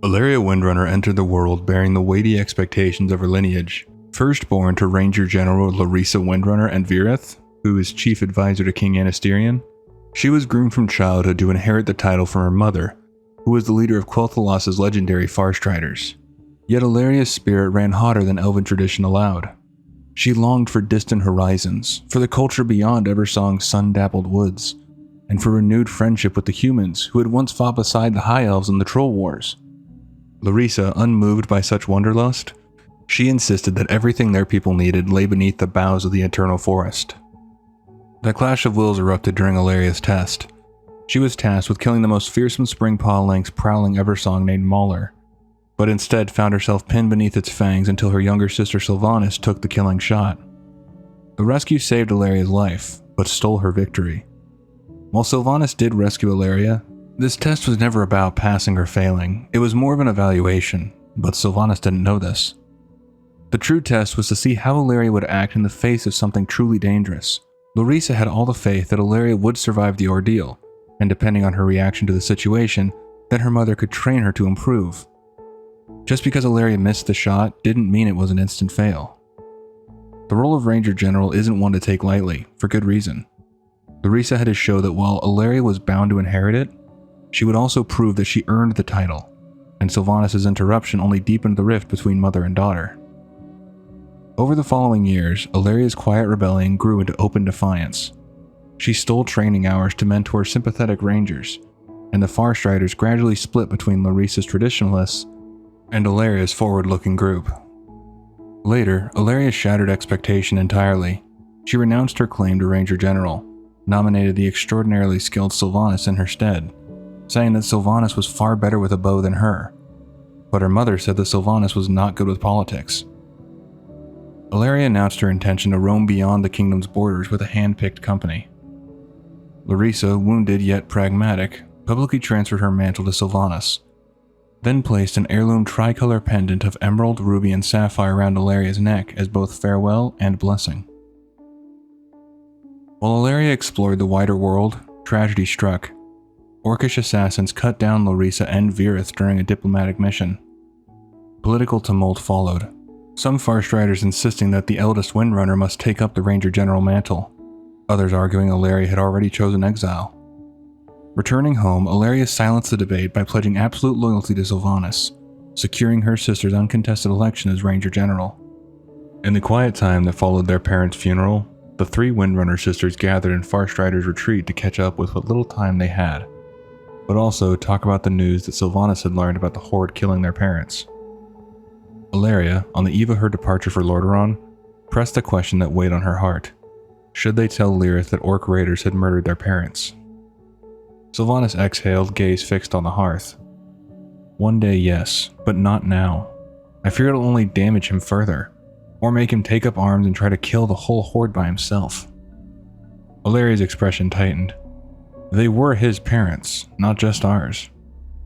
Alleria Windrunner entered the world bearing the weighty expectations of her lineage. Firstborn to Ranger General Larissa Windrunner and Virith, who is chief advisor to King Anasterion, she was groomed from childhood to inherit the title from her mother, who was the leader of Quel'Thas's legendary Farstriders. Yet Alleria's spirit ran hotter than elven tradition allowed. She longed for distant horizons, for the culture beyond Eversong's sun-dappled woods, and for renewed friendship with the humans who had once fought beside the High Elves in the Troll Wars. Larissa, unmoved by such wanderlust, she insisted that everything their people needed lay beneath the boughs of the eternal forest. The clash of wills erupted during Alleria's test. She was tasked with killing the most fearsome spring-paw-lengths prowling Eversong named Mauler, but instead found herself pinned beneath its fangs until her younger sister Sylvanas took the killing shot. The rescue saved Alleria's life, but stole her victory. While Sylvanas did rescue Alleria, this test was never about passing or failing. It was more of an evaluation, but Sylvanas didn't know this. The true test was to see how Alleria would act in the face of something truly dangerous. Larissa had all the faith that Alleria would survive the ordeal, and depending on her reaction to the situation, then her mother could train her to improve. Just because Alleria missed the shot didn't mean it was an instant fail. The role of Ranger General isn't one to take lightly, for good reason. Larissa had to show that while Alleria was bound to inherit it, she would also prove that she earned the title, and Sylvanas' interruption only deepened the rift between mother and daughter. Over the following years, Alleria's quiet rebellion grew into open defiance. She stole training hours to mentor sympathetic rangers, and the Farstriders gradually split between Larissa's traditionalists and Alleria's forward-looking group. Later, Alleria shattered expectation entirely. She renounced her claim to Ranger General, nominated the extraordinarily skilled Sylvanas in her stead, saying that Sylvanas was far better with a bow than her, but her mother said that Sylvanas was not good with politics. Alleria announced her intention to roam beyond the kingdom's borders with a hand-picked company. Larissa, wounded yet pragmatic, publicly transferred her mantle to Sylvanas, then placed an heirloom tricolor pendant of emerald, ruby, and sapphire around Alleria's neck as both farewell and blessing. While Alleria explored the wider world, tragedy struck. Orcish assassins cut down Larissa and Virith during a diplomatic mission. Political tumult followed, some Farstriders insisting that the eldest Windrunner must take up the Ranger General mantle, others arguing Alleria had already chosen exile. Returning home, Alleria silenced the debate by pledging absolute loyalty to Sylvanas, securing her sister's uncontested election as Ranger General. In the quiet time that followed their parents' funeral, the three Windrunner sisters gathered in Farstriders' retreat to catch up with what little time they had, but also talk about the news that Sylvanas had learned about the Horde killing their parents. Alleria, on the eve of her departure for Lordaeron, pressed a question that weighed on her heart. Should they tell Lyrith that Orc raiders had murdered their parents? Sylvanas exhaled, gaze fixed on the hearth. One day, yes, but not now. I fear it'll only damage him further, or make him take up arms and try to kill the whole Horde by himself. Alleria's expression tightened. They were his parents, not just ours.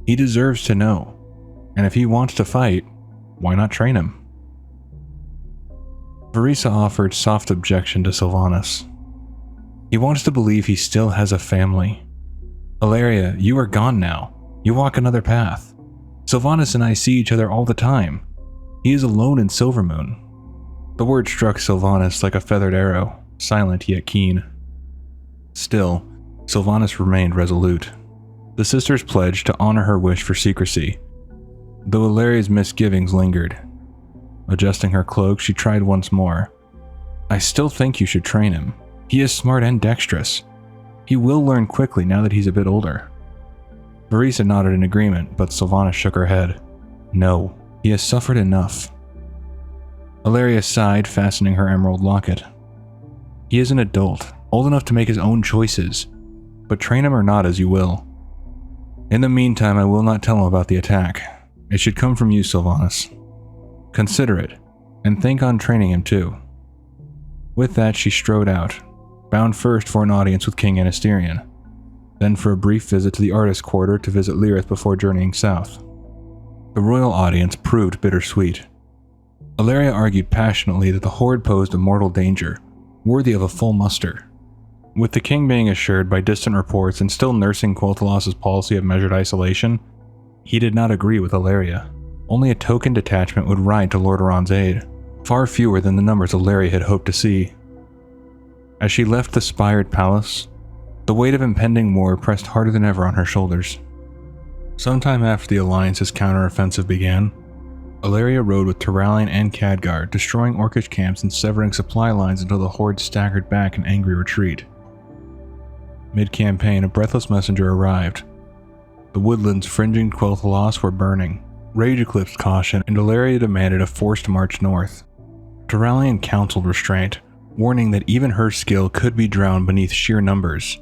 He deserves to know, and if he wants to fight, why not train him? Varisa offered soft objection to Sylvanas. He wants to believe he still has a family. Alleria, you are gone now. You walk another path. Sylvanas and I see each other all the time. He is alone in Silvermoon. The word struck Sylvanas like a feathered arrow, silent yet keen. Still, Sylvanas remained resolute. The sisters pledged to honor her wish for secrecy, though Alleria's misgivings lingered. Adjusting her cloak, she tried once more. I still think you should train him. He is smart and dexterous. He will learn quickly now that he's a bit older. Varisa nodded in agreement, but Sylvanas shook her head. No, he has suffered enough. Alleria sighed, fastening her emerald locket. He is an adult, old enough to make his own choices, but train him or not as you will. In the meantime, I will not tell him about the attack. It should come from you, Sylvanas. Consider it, and think on training him too. With that, she strode out, bound first for an audience with King Anasterion, then for a brief visit to the artist quarter to visit Lyrith before journeying south. The royal audience proved bittersweet. Alleria argued passionately that the Horde posed a mortal danger, worthy of a full muster. With the king being assured by distant reports and still nursing Quel'Thas's policy of measured isolation, He did not agree with Alleria. Only a token detachment would ride to Lordaeron's aid, far fewer than the numbers Alleria had hoped to see. As she left the spired palace, the weight of impending war pressed harder than ever on her shoulders. Sometime after the Alliance's counteroffensive began, Alleria rode with Turalyon and Khadgar, destroying Orcish camps and severing supply lines until the Horde staggered back in angry retreat. Mid-campaign, a breathless messenger arrived. The woodlands fringing Quel'Thalas were burning. Rage eclipsed caution, and Alleria demanded a forced march north. Turalyon counseled restraint, warning that even her skill could be drowned beneath sheer numbers.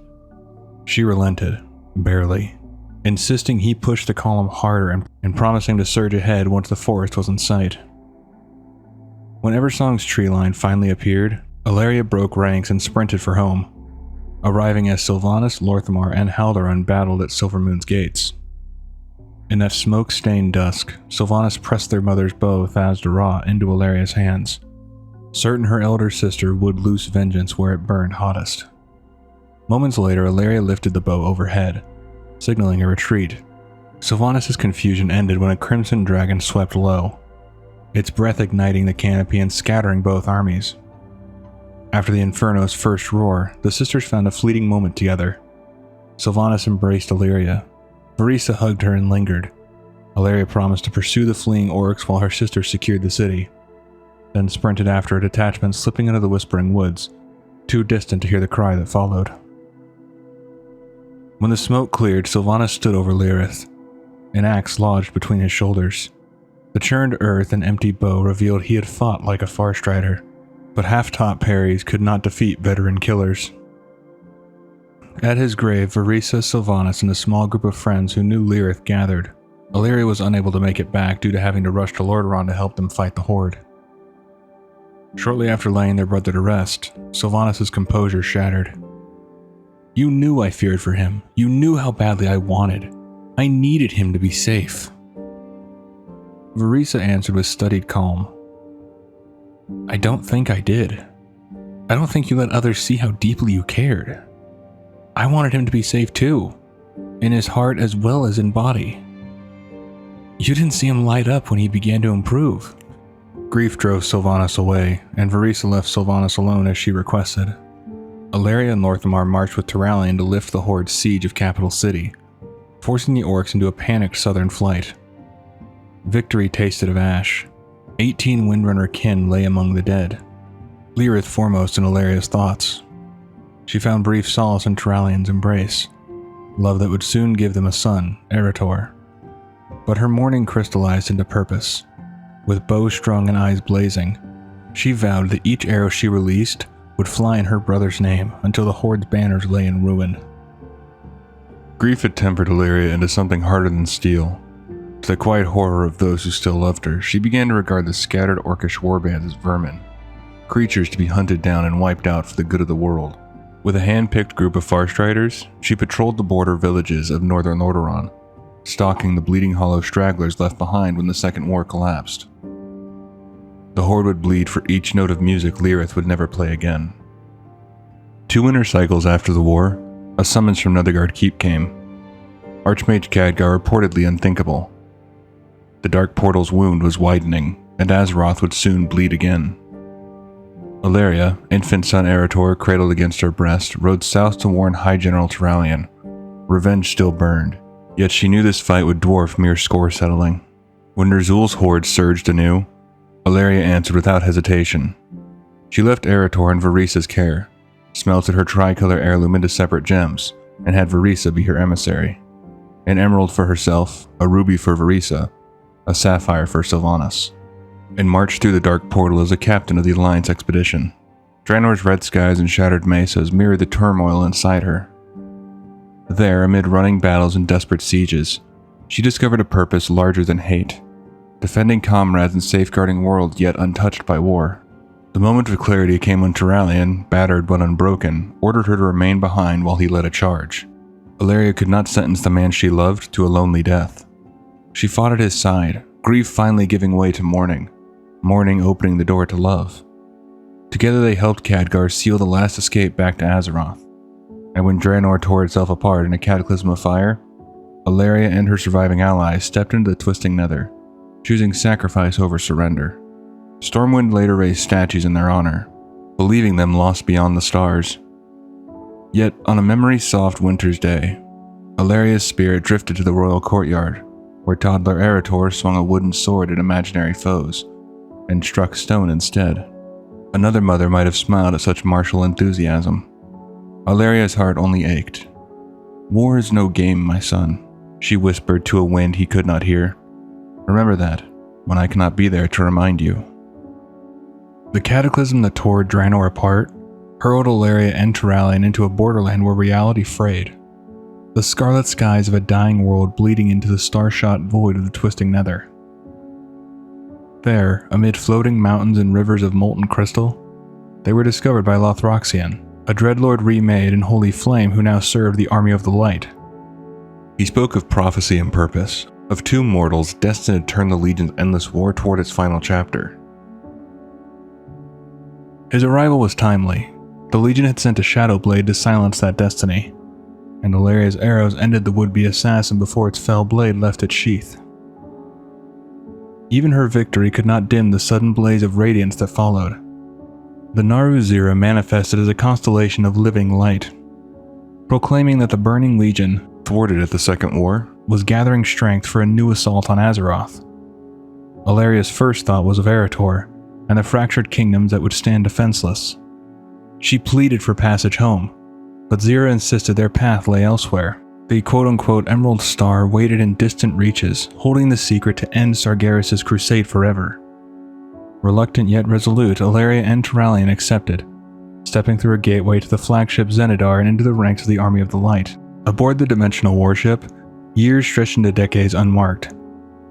She relented, barely, insisting he push the column harder and promising to surge ahead once the forest was in sight. When Eversong's tree line finally appeared, Alleria broke ranks and sprinted for home, arriving as Sylvanas, Lor'themar, and Haldoran battled at Silvermoon's gates. In that smoke-stained dusk, Sylvanas pressed their mother's bow Thas'dorah into Alleria's hands, certain her elder sister would loose vengeance where it burned hottest. Moments later, Alleria lifted the bow overhead, signaling a retreat. Sylvanas' confusion ended when a crimson dragon swept low, its breath igniting the canopy and scattering both armies. After the Inferno's first roar, the sisters found a fleeting moment together. Sylvanas embraced Alleria. Varisa hugged her and lingered. Alleria promised to pursue the fleeing orcs while her sister secured the city, then sprinted after a detachment slipping into the Whispering Woods, too distant to hear the cry that followed. When the smoke cleared, Sylvanas stood over Lyrith, an axe lodged between his shoulders. The churned earth and empty bow revealed he had fought like a Farstrider, but half-top parries could not defeat veteran killers. At his grave, Varisa, Sylvanas, and a small group of friends who knew Lyrith gathered. Alleria was unable to make it back due to having to rush to Lordaeron to help them fight the Horde. Shortly after laying their brother to rest, Sylvanas' composure shattered. "You knew I feared for him. You knew how badly I wanted. I needed him to be safe." Varisa answered with studied calm. "I don't think I did. I don't think you let others see how deeply you cared. I wanted him to be safe too, in his heart as well as in body. You didn't see him light up when he began to improve." Grief drove Sylvanas away, and Varisa left Sylvanas alone as she requested. Alleria and Lor'themar marched with Turalyon to lift the Horde's siege of Capital City, forcing the orcs into a panicked southern flight. Victory tasted of ash. 18 Windrunner kin lay among the dead, Lyrith foremost in Alleria's thoughts. She found brief solace in Turalion's embrace, love that would soon give them a son, Arator. But her mourning crystallized into purpose. With bow strung and eyes blazing, she vowed that each arrow she released would fly in her brother's name until the Horde's banners lay in ruin. Grief had tempered Alleria into something harder than steel. To the quiet horror of those who still loved her, she began to regard the scattered orcish warbands as vermin, creatures to be hunted down and wiped out for the good of the world. With a hand-picked group of Farstriders, she patrolled the border villages of northern Lordaeron, stalking the Bleeding Hollow stragglers left behind when the Second War collapsed. The Horde would bleed for each note of music Lyrith would never play again. 2 winter cycles after the war, a summons from Netherguard Keep came. Archmage Khadgar reportedly unthinkable. The Dark Portal's wound was widening, and Azeroth would soon bleed again. Alleria, infant son Arator cradled against her breast, rode south to warn High General Turalyon. Revenge still burned, yet she knew this fight would dwarf mere score settling. When Ner'zhul's horde surged anew, Alleria answered without hesitation. She left Arator in Varisa's care, smelted her tricolor heirloom into separate gems, and had Varisa be her emissary. An emerald for herself, a ruby for Varisa, a sapphire for Sylvanas, and marched through the Dark Portal as a captain of the Alliance expedition. Draenor's red skies and shattered mesas mirrored the turmoil inside her. There, amid running battles and desperate sieges, she discovered a purpose larger than hate, defending comrades and safeguarding worlds yet untouched by war. The moment of clarity came when Turalyon, battered but unbroken, ordered her to remain behind while he led a charge. Alleria could not sentence the man she loved to a lonely death. She fought at his side, grief finally giving way to mourning, mourning opening the door to love. Together they helped Khadgar seal the last escape back to Azeroth, and when Draenor tore itself apart in a cataclysm of fire, Alleria and her surviving allies stepped into the twisting nether, choosing sacrifice over surrender. Stormwind later raised statues in their honor, believing them lost beyond the stars. Yet, on a memory-soft winter's day, Alleria's spirit drifted to the royal courtyard, where toddler Arathi swung a wooden sword at imaginary foes, and struck stone instead. Another mother might have smiled at such martial enthusiasm. Alleria's heart only ached. "War is no game, my son," she whispered to a wind he could not hear. "Remember that, when I cannot be there to remind you." The cataclysm that tore Draenor apart hurled Alleria and Turalyon into a borderland where reality frayed. The scarlet skies of a dying world bleeding into the star-shot void of the twisting nether. There, amid floating mountains and rivers of molten crystal, they were discovered by Lothroxian, a dreadlord remade in holy flame who now served the army of the light. He spoke of prophecy and purpose, of two mortals destined to turn the Legion's endless war toward its final chapter. His arrival was timely. The Legion had sent a shadow blade to silence that destiny, and Alleria's arrows ended the would-be assassin before its fell blade left its sheath. Even her victory could not dim the sudden blaze of radiance that followed. The Naru Zira manifested as a constellation of living light, proclaiming that the burning Legion, thwarted at the Second War, was gathering strength for a new assault on Azeroth. Alleria's first thought was of Arathi and the fractured kingdoms that would stand defenseless. She pleaded for passage home, but Zira insisted their path lay elsewhere. The quote-unquote Emerald Star waited in distant reaches, holding the secret to end Sargeras' crusade forever. Reluctant yet resolute, Alleria and Turalyon accepted, stepping through a gateway to the flagship Zenidar and into the ranks of the Army of the Light. Aboard the dimensional warship, years stretched into decades unmarked.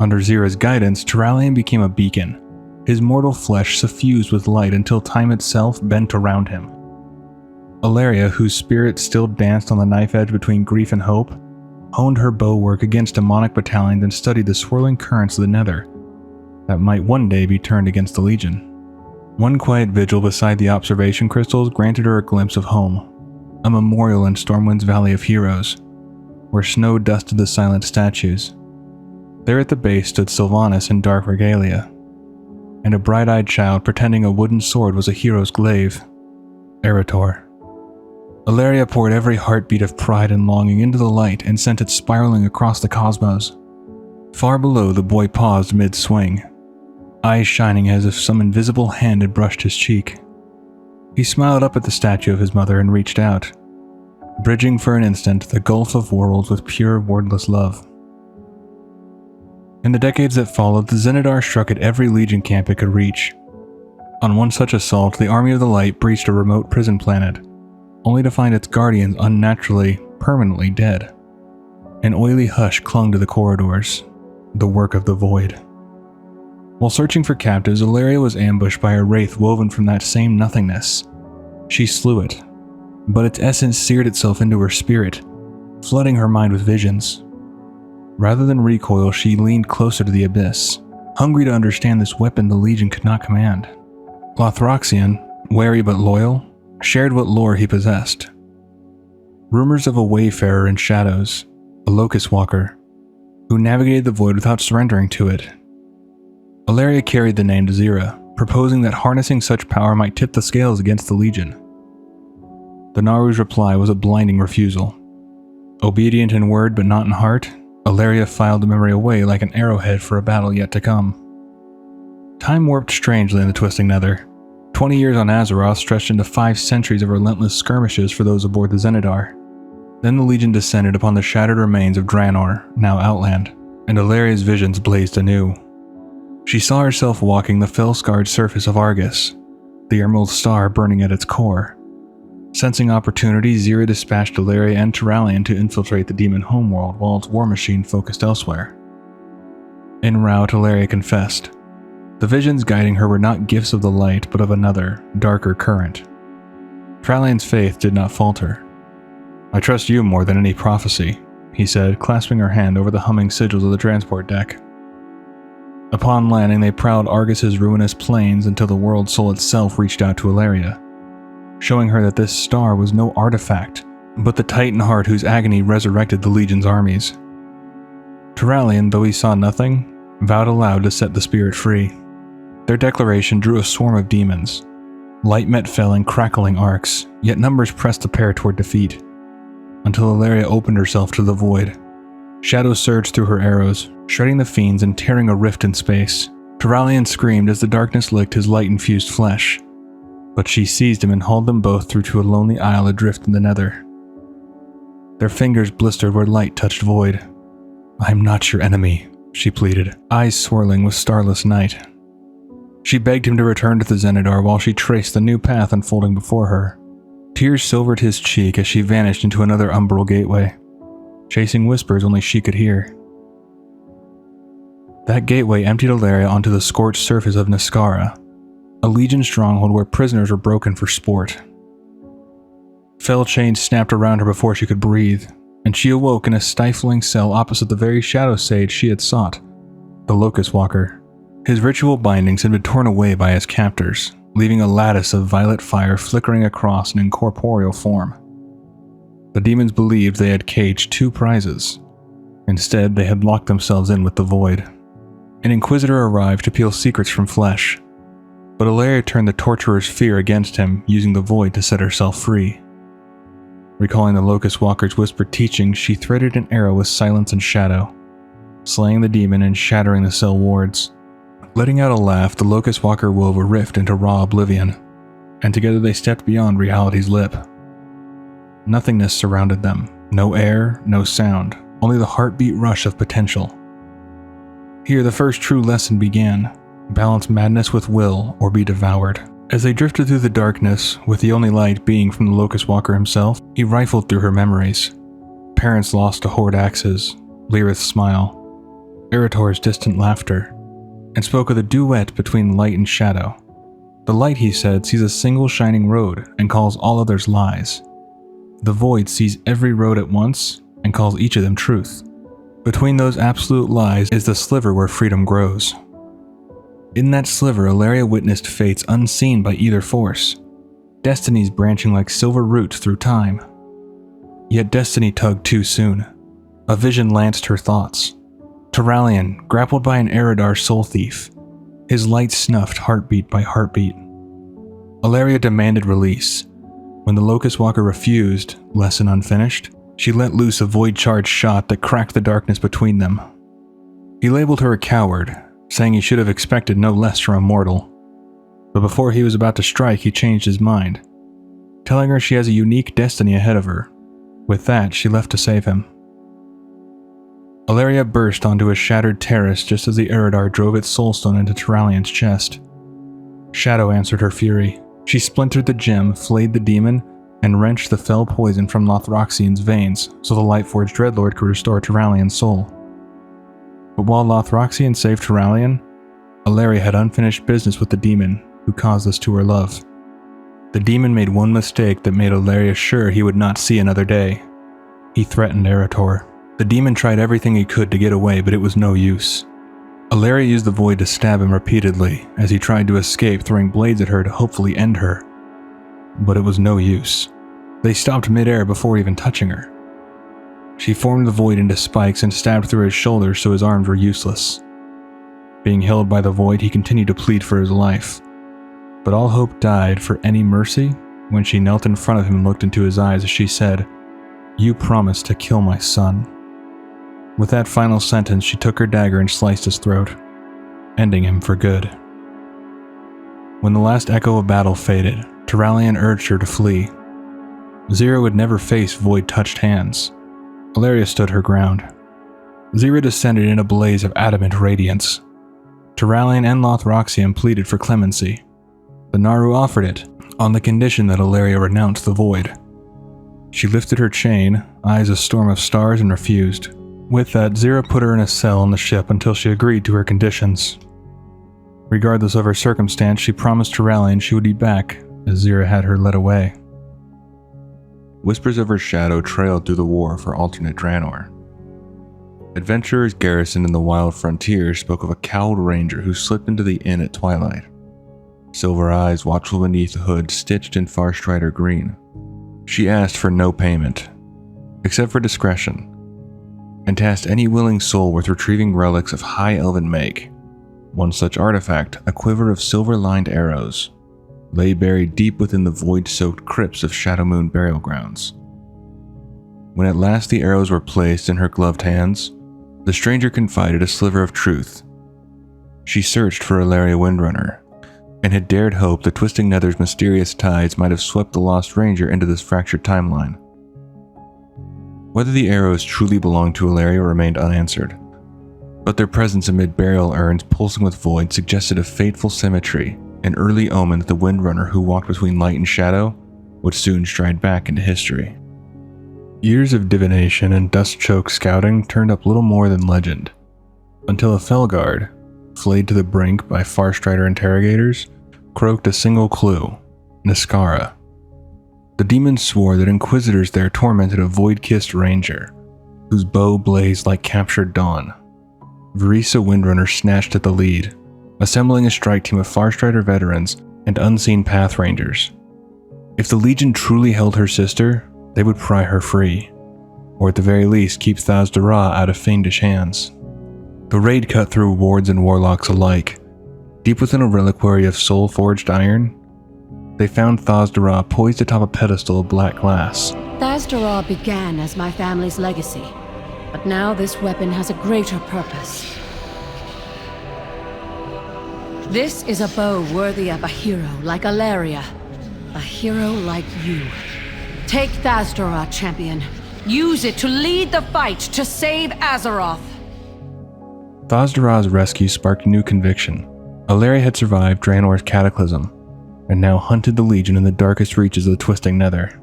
Under Zira's guidance, Turalyon became a beacon, his mortal flesh suffused with light until time itself bent around him. Alleria, whose spirit still danced on the knife edge between grief and hope, honed her bow work against demonic battalions and studied the swirling currents of the nether that might one day be turned against the Legion. One quiet vigil beside the observation crystals granted her a glimpse of home, a memorial in Stormwind's Valley of Heroes, where snow dusted the silent statues. There at the base stood Sylvanas in dark regalia, and a bright-eyed child pretending a wooden sword was a hero's glaive, Arathi. Alleria poured every heartbeat of pride and longing into the light and sent it spiraling across the cosmos. Far below, the boy paused mid-swing, eyes shining as if some invisible hand had brushed his cheek. He smiled up at the statue of his mother and reached out, bridging for an instant the gulf of worlds with pure, wordless love. In the decades that followed, the Zenidar struck at every Legion camp it could reach. On one such assault, the Army of the Light breached a remote prison planet, only to find its guardians unnaturally, permanently dead. An oily hush clung to the corridors, the work of the void. While searching for captives, Alleria was ambushed by a wraith woven from that same nothingness. She slew it, but its essence seared itself into her spirit, flooding her mind with visions. Rather than recoil, she leaned closer to the abyss, hungry to understand this weapon the Legion could not command. Lothroxian, wary but loyal, shared what lore he possessed. Rumors of a wayfarer in shadows, a locust walker, who navigated the void without surrendering to it. Alleria carried the name to Zira, proposing that harnessing such power might tip the scales against the Legion. The Naru's reply was a blinding refusal. Obedient in word but not in heart, Alleria filed the memory away like an arrowhead for a battle yet to come. Time warped strangely in the twisting nether. 20 years on Azeroth stretched into 5 centuries of relentless skirmishes for those aboard the Zenidar. Then the Legion descended upon the shattered remains of Draenor, now Outland, and Alleria's visions blazed anew. She saw herself walking the fell-scarred surface of Argus, the Emerald Star burning at its core. Sensing opportunity, Zira dispatched Alleria and Turalyon to infiltrate the demon homeworld while its war machine focused elsewhere. En route, Alleria confessed. The visions guiding her were not gifts of the light, but of another, darker current. Turalion's faith did not falter. "I trust you more than any prophecy," he said, clasping her hand over the humming sigils of the transport deck. Upon landing, they prowled Argus's ruinous plains until the world soul itself reached out to Alleria, showing her that this star was no artifact, but the titan heart whose agony resurrected the Legion's armies. Turalyon, though he saw nothing, vowed aloud to set the spirit free. Their declaration drew a swarm of demons. Light met fell in crackling arcs, yet numbers pressed the pair toward defeat, until Alleria opened herself to the void. Shadows surged through her arrows, shredding the fiends and tearing a rift in space. Turalyon screamed as the darkness licked his light-infused flesh, but she seized him and hauled them both through to a lonely isle adrift in the nether. Their fingers blistered where light touched void. "I am not your enemy," she pleaded, eyes swirling with starless night. She begged him to return to the Zenidar while she traced the new path unfolding before her. Tears silvered his cheek as she vanished into another umbral gateway, chasing whispers only she could hear. That gateway emptied Alleria onto the scorched surface of Niskara, a legion stronghold where prisoners were broken for sport. Fell chains snapped around her before she could breathe, and she awoke in a stifling cell opposite the very shadow sage she had sought, the Locust Walker. His ritual bindings had been torn away by his captors, leaving a lattice of violet fire flickering across an incorporeal form. The demons believed they had caged two prizes. Instead, they had locked themselves in with the void. An inquisitor arrived to peel secrets from flesh, but Alleria turned the torturer's fear against him, using the void to set herself free. Recalling the Locust Walker's whispered teachings, she threaded an arrow with silence and shadow, slaying the demon and shattering the cell wards. Letting out a laugh, the Locust Walker wove a rift into raw oblivion, and together they stepped beyond reality's lip. Nothingness surrounded them. No air, no sound, only the heartbeat rush of potential. Here the first true lesson began: balance madness with will or be devoured. As they drifted through the darkness, with the only light being from the Locust Walker himself, he rifled through her memories. Parents lost to horde axes, Lyrith's smile, Erator's distant laughter, and spoke of the duet between light and shadow. The light, he said, sees a single shining road and calls all others lies. The void sees every road at once and calls each of them truth. Between those absolute lies is the sliver where freedom grows. In that sliver, Alleria witnessed fates unseen by either force, destinies branching like silver roots through time. Yet destiny tugged too soon. A vision lanced her thoughts. Turalyon, grappled by an Eridar soul thief, his light snuffed heartbeat by heartbeat. Alleria demanded release. When the Locust Walker refused, lesson unfinished, she let loose a void-charged shot that cracked the darkness between them. He labeled her a coward, saying he should have expected no less from a mortal. But before he was about to strike, he changed his mind, telling her she has a unique destiny ahead of her. With that, she left to save him. Alleria burst onto a shattered terrace just as the Eridar drove its soulstone into Turalyon's chest. Shadow answered her fury. She splintered the gem, flayed the demon, and wrenched the fell poison from Lothroxian's veins so the Lightforged Dreadlord could restore Turalyon's soul. But while Lothroxian saved Turalyon, Alleria had unfinished business with the demon who caused this to her love. The demon made one mistake that made Alleria sure he would not see another day. He threatened Erator. The demon tried everything he could to get away, but it was no use. Alleria used the void to stab him repeatedly as he tried to escape, throwing blades at her to hopefully end her. But it was no use. They stopped midair before even touching her. She formed the void into spikes and stabbed through his shoulders so his arms were useless. Being held by the void, he continued to plead for his life. But all hope died for any mercy when she knelt in front of him and looked into his eyes as she said, "You promised to kill my son." With that final sentence, she took her dagger and sliced his throat, ending him for good. When the last echo of battle faded, Turalyon urged her to flee. Zira would never face void-touched hands. Alleria stood her ground. Zira descended in a blaze of adamant radiance. Turalyon and Lothroxian pleaded for clemency. The Naru offered it, on the condition that Alleria renounce the void. She lifted her chain, eyes a storm of stars, and refused. With that, Zira put her in a cell on the ship until she agreed to her conditions. Regardless of her circumstance, she promised Turalyon she would be back, as Zira had her led away. Whispers of her shadow trailed through the war for alternate Draenor. Adventurers garrisoned in the wild frontier spoke of a cowled ranger who slipped into the inn at twilight. Silver eyes watchful beneath a hood stitched in Farstrider green. She asked for no payment, except for discretion, and tasked any willing soul with retrieving relics of high elven make. One such artifact, a quiver of silver-lined arrows, lay buried deep within the void-soaked crypts of Shadowmoon burial grounds. When at last the arrows were placed in her gloved hands, the stranger confided a sliver of truth. She searched for Alleria Windrunner, and had dared hope the twisting nether's mysterious tides might have swept the lost ranger into this fractured timeline. Whether the arrows truly belonged to Alleria remained unanswered, but their presence amid burial urns pulsing with void suggested a fateful symmetry, an early omen that the Windrunner who walked between light and shadow would soon stride back into history. Years of divination and dust-choked scouting turned up little more than legend, until a Felguard, flayed to the brink by Farstrider interrogators, croaked a single clue: Niskara. The demons swore that inquisitors there tormented a void-kissed ranger, whose bow blazed like captured dawn. Vereesa Windrunner snatched at the lead, assembling a strike team of Farstrider veterans and unseen path rangers. If the Legion truly held her sister, they would pry her free, or at the very least keep Thas'dorah out of fiendish hands. The raid cut through wards and warlocks alike. Deep within a reliquary of soul-forged iron, they found Thas'dorah poised atop a pedestal of black glass. Thas'dorah began as my family's legacy, but now this weapon has a greater purpose. This is a bow worthy of a hero like Alleria, a hero like you. Take Thas'dorah, champion. Use it to lead the fight to save Azeroth. Thas'dorah's rescue sparked new conviction. Alleria had survived Draenor's cataclysm, and now hunted the Legion in the darkest reaches of the twisting nether.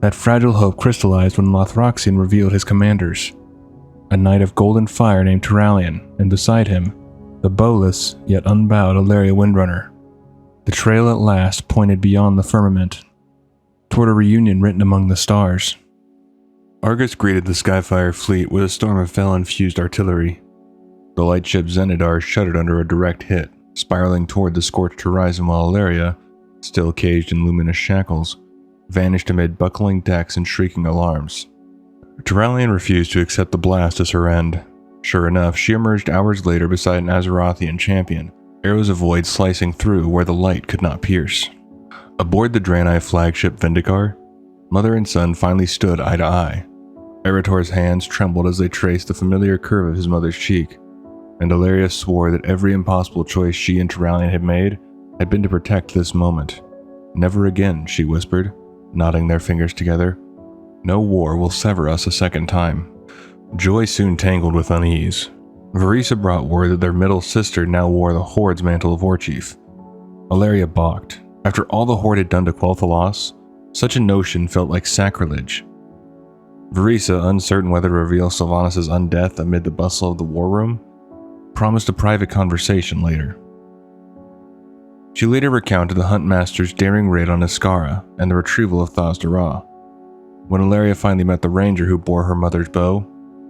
That fragile hope crystallized when Lothroxian revealed his commanders. A knight of golden fire named Turallion, and beside him, the bowless yet unbowed Alleria Windrunner. The trail at last pointed beyond the firmament, toward a reunion written among the stars. Argus greeted the Skyfire fleet with a storm of fel-infused artillery. The lightship Zenidar shuddered under a direct hit, spiraling toward the scorched horizon while Alleria, still caged in luminous shackles, vanished amid buckling decks and shrieking alarms. Turallion refused to accept the blast as her end. Sure enough, she emerged hours later beside an Azerothian champion, arrows of void slicing through where the light could not pierce. Aboard the Draenor flagship Vindicar, mother and son finally stood eye to eye. Erator's hands trembled as they traced the familiar curve of his mother's cheek, and Alleria swore that every impossible choice she and Turallion had made had been to protect this moment. Never again, she whispered, knotting their fingers together. No war will sever us a second time. Joy soon tangled with unease. Vereesa brought word that their middle sister now wore the Horde's mantle of warchief. Alleria balked. After all the Horde had done to quell the loss, such a notion felt like sacrilege. Vereesa, uncertain whether to reveal Sylvanas' undeath amid the bustle of the war room, promised a private conversation later. She later recounted the Huntmaster's daring raid on Niskara and the retrieval of Thas'dorah. When Alleria finally met the ranger who bore her mother's bow,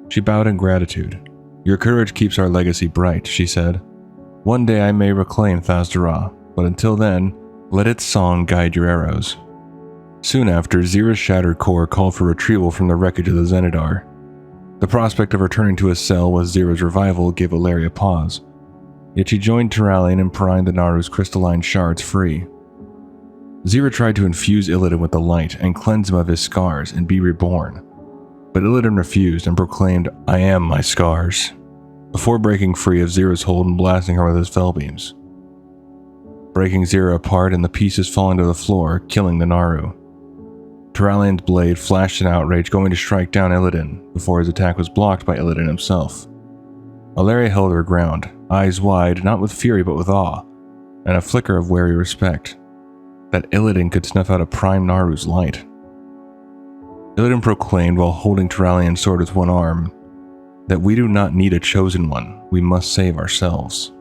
she bowed in gratitude. "Your courage keeps our legacy bright," she said. "One day I may reclaim Thas'dorah, but until then, let its song guide your arrows." Soon after, Xera's shattered core called for retrieval from the wreckage of the Zenidar. The prospect of returning to his cell with Xera's revival gave Alleria pause, yet she joined Turallion in prying the Naru's crystalline shards free. Xera tried to infuse Illidan with the light and cleanse him of his scars and be reborn, but Illidan refused and proclaimed, "I am my scars," before breaking free of Xera's hold and blasting her with his fel beams, breaking Xera apart and the pieces falling to the floor, killing the Naru. Turallion's blade flashed in outrage, going to strike down Illidan before his attack was blocked by Illidan himself. Alleria held her ground, eyes wide, not with fury but with awe, and a flicker of wary respect. That Illidan could snuff out a prime Naru's light. Illidan proclaimed while holding Turallion's sword with one arm, that we do not need a chosen one, we must save ourselves.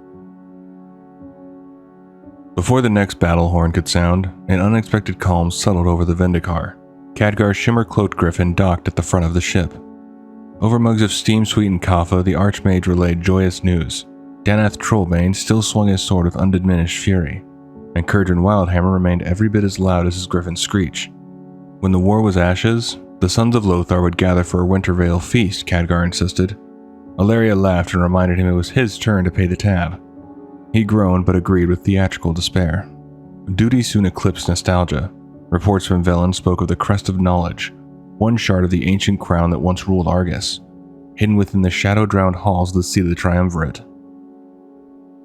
Before the next battle horn could sound, an unexpected calm settled over the Vindicar. Khadgar's shimmer-cloaked griffin docked at the front of the ship. Over mugs of steam-sweetened kaffa, the Archmage relayed joyous news. Danath Trollbane still swung his sword with undiminished fury, and Kurdran Wildhammer remained every bit as loud as his griffin's screech. When the war was ashes, The sons of Lothar would gather for a Wintervale feast, Khadgar insisted. Alleria laughed and reminded him it was his turn to pay the tab. He groaned but agreed with theatrical despair. Duty soon eclipsed nostalgia. Reports from Velen spoke of the Crest of Knowledge, one shard of the ancient crown that once ruled Argus, hidden within the shadow-drowned halls of the Seat of the Triumvirate.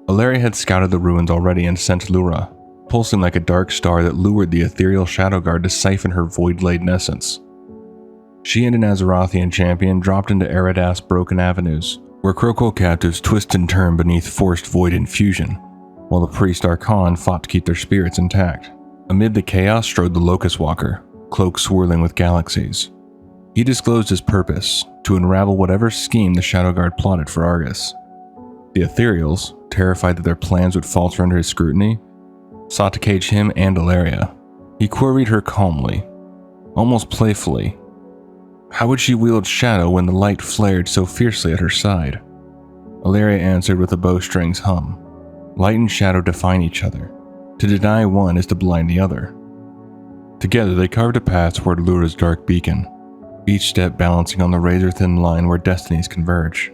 Alleria had scouted the ruins already and sent Lura, pulsing like a dark star that lured the ethereal Shadow Guard to siphon her void-laden essence. She and an Azerothian champion dropped into Eredith's broken avenues, where Krokul captives twist and turn beneath forced void infusion, while the priest Archon fought to keep their spirits intact. Amid the chaos strode the Locust Walker, cloak swirling with galaxies. He disclosed his purpose, to unravel whatever scheme the Shadow Guard plotted for Argus. The Ethereals, terrified that their plans would falter under his scrutiny, sought to cage him and Alleria. He queried her calmly, almost playfully. How would she wield shadow when the light flared so fiercely at her side? Alleria answered with a bowstring's hum. Light and shadow define each other. To deny one is to blind the other. Together they carved a path toward Lura's dark beacon, each step balancing on the razor-thin line where destinies converge.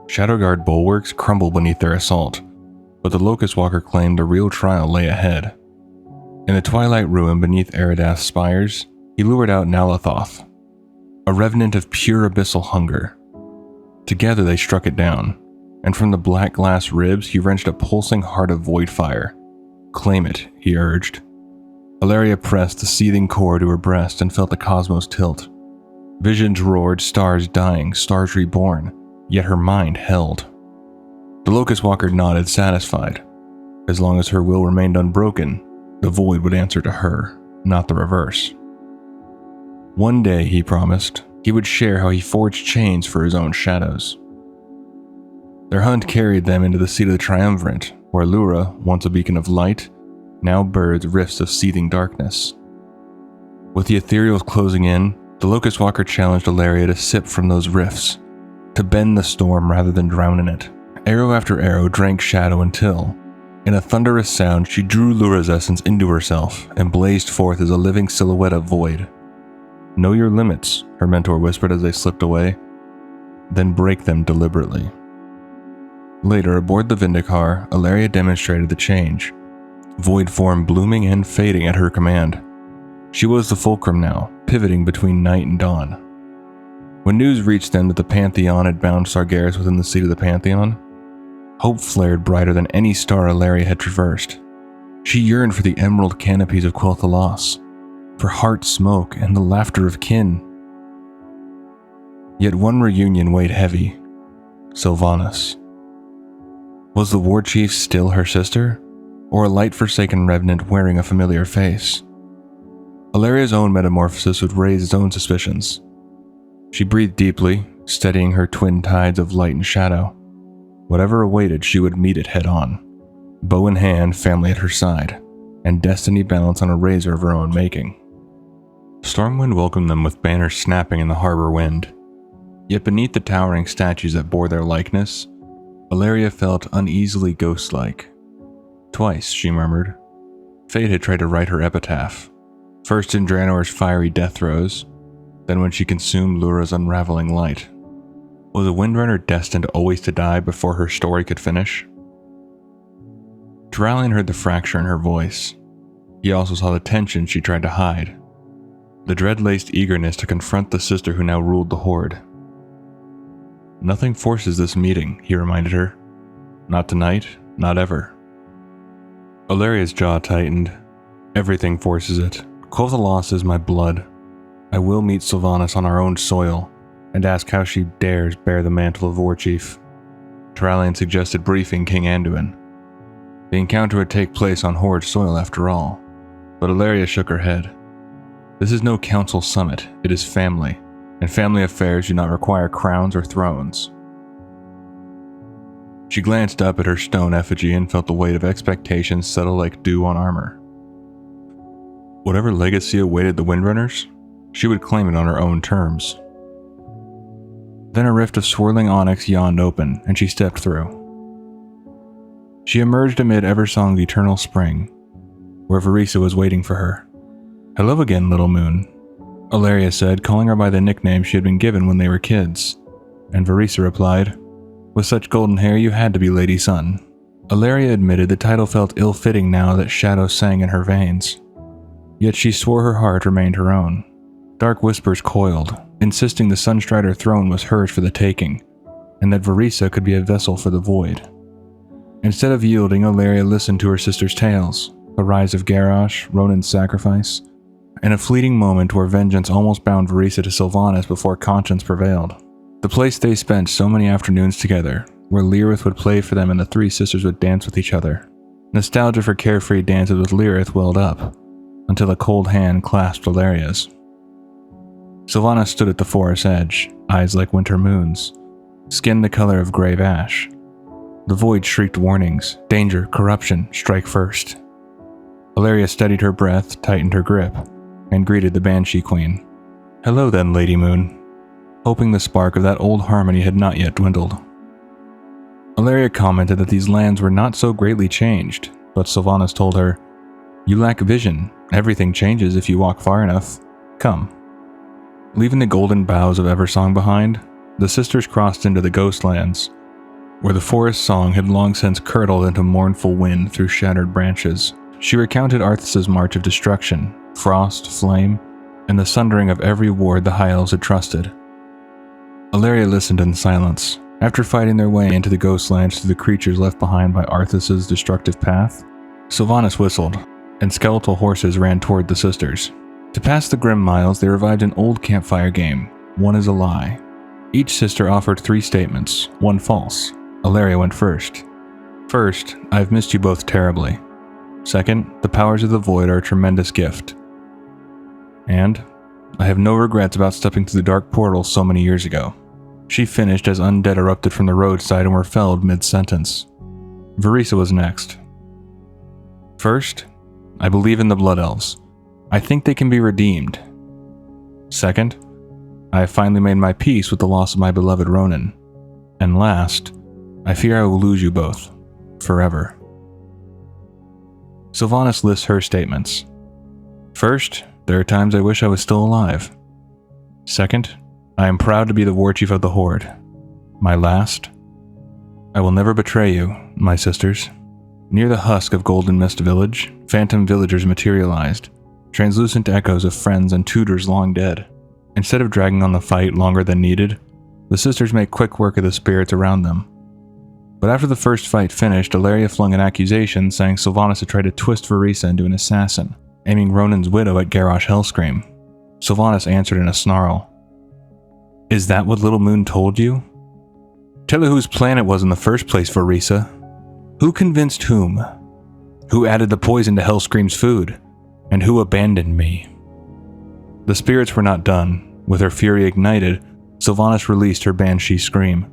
Shadowguard bulwarks crumbled beneath their assault, but the Locust Walker claimed a real trial lay ahead. In the twilight ruin beneath Eredith's spires, he lured out Nalathoth, a revenant of pure abyssal hunger. Together they struck it down, and from the black glass ribs he wrenched a pulsing heart of void fire. Claim it, he urged. Alleria pressed the seething core to her breast and felt the cosmos tilt. Visions roared, stars dying, stars reborn, yet her mind held. The Locust Walker nodded, satisfied. As long as her will remained unbroken, the void would answer to her, not the reverse. One day, he promised, he would share how he forged chains for his own shadows. Their hunt carried them into the Seat of the Triumvirate, where Lura, once a beacon of light, now birthed rifts of seething darkness. With the ethereals closing in, the Locust Walker challenged Alleria to sip from those rifts, to bend the storm rather than drown in it. Arrow after arrow drank shadow until, in a thunderous sound, she drew Lura's essence into herself and blazed forth as a living silhouette of void. Know your limits, her mentor whispered as they slipped away, then break them deliberately. Later, aboard the Vindicar, Alleria demonstrated the change, void form blooming and fading at her command. She was the fulcrum now, pivoting between night and dawn. When news reached them that the Pantheon had bound Sargeras within the seat of the Pantheon, hope flared brighter than any star Alleria had traversed. She yearned for the emerald canopies of Quel'Thalas, for heart smoke and the laughter of kin. Yet one reunion weighed heavy. Sylvanas. Was the warchief still her sister, or a light-forsaken revenant wearing a familiar face? Alleria's own metamorphosis would raise its own suspicions. She breathed deeply, steadying her twin tides of light and shadow. Whatever awaited, she would meet it head-on. Bow in hand, family at her side, and destiny balanced on a razor of her own making. Stormwind welcomed them with banners snapping in the harbor wind. Yet beneath the towering statues that bore their likeness, Alleria felt uneasily ghost-like. Twice, she murmured. Fate had tried to write her epitaph, first in Draenor's fiery death throes, then when she consumed Lura's unraveling light. Was a Windrunner destined always to die before her story could finish? Dalaran heard the fracture in her voice. He also saw the tension she tried to hide, the dread-laced eagerness to confront the sister who now ruled the Horde. Nothing forces this meeting, he reminded her. Not tonight, not ever. Alleria's jaw tightened. Everything forces it. Quel'Thalas is my blood. I will meet Sylvanas on our own soil, and ask how she dares bear the mantle of warchief. Dalaran suggested briefing King Anduin. The encounter would take place on Horde soil after all, but Alleria shook her head. This is no council summit, it is family, and family affairs do not require crowns or thrones. She glanced up at her stone effigy and felt the weight of expectations settle like dew on armor. Whatever legacy awaited the Windrunners, she would claim it on her own terms. Then a rift of swirling onyx yawned open, and she stepped through. She emerged amid Eversong's eternal spring, where Varisa was waiting for her. Hello again, little moon. Alleria said, calling her by the nickname she had been given when they were kids. And Varisa replied, "With such golden hair, you had to be Lady Sun." Alleria admitted the title felt ill-fitting now that shadow sang in her veins. Yet she swore her heart remained her own. Dark whispers coiled, insisting the Sunstrider throne was hers for the taking, and that Varisa could be a vessel for the void. Instead of yielding, Alleria listened to her sister's tales, the rise of Garrosh, Ronan's sacrifice, and a fleeting moment where vengeance almost bound Varisa to Sylvanas before conscience prevailed. The place they spent so many afternoons together, where Lyrith would play for them and the three sisters would dance with each other. Nostalgia for carefree dances with Lyrith welled up, until a cold hand clasped Alleria's. Sylvanas stood at the forest's edge, eyes like winter moons, skin the color of grave ash. The void shrieked warnings, danger, corruption, strike first. Alleria steadied her breath, tightened her grip, and greeted the Banshee Queen. "Hello then, Lady Moon," hoping the spark of that old harmony had not yet dwindled. Alleria commented that these lands were not so greatly changed, but Sylvanas told her, "You lack vision. Everything changes if you walk far enough. Come." Leaving the golden boughs of Eversong behind, the sisters crossed into the Ghostlands, where the forest song had long since curdled into mournful wind through shattered branches. She recounted Arthas's march of destruction, frost, flame, and the sundering of every ward the High Elves had trusted. Alleria listened in silence. After fighting their way into the Ghostlands through the creatures left behind by Arthas's destructive path, Sylvanas whistled, and skeletal horses ran toward the sisters. To pass the grim miles, they revived an old campfire game, One is a Lie. Each sister offered 3 statements, one false. Alleria went first. "First, I've missed you both terribly. Second, the powers of the void are a tremendous gift. And I have no regrets about stepping through the dark portal so many years ago." She finished as undead erupted from the roadside and were felled mid-sentence. Varisa was next. "First, I believe in the Blood Elves. I think they can be redeemed. Second, I have finally made my peace with the loss of my beloved Ronan. And last, I fear I will lose you both. Forever." Sylvanas lists her statements. "First, there are times I wish I was still alive. Second, I am proud to be the warchief of the Horde. My last, I will never betray you, my sisters." Near the husk of Golden Mist Village, phantom villagers materialized, translucent echoes of friends and tutors long dead. Instead of dragging on the fight longer than needed, the sisters made quick work of the spirits around them. But after the first fight finished, Alleria flung an accusation saying Sylvanas had tried to twist Varisa into an assassin, aiming Ronan's widow at Garrosh Hellscream. Sylvanas answered in a snarl. "Is that what Little Moon told you? Tell her whose plan it was in the first place, Varisa. Who convinced whom? Who added the poison to Hellscream's food? And who abandoned me?" The spirits were not done. With her fury ignited, Sylvanas released her banshee scream,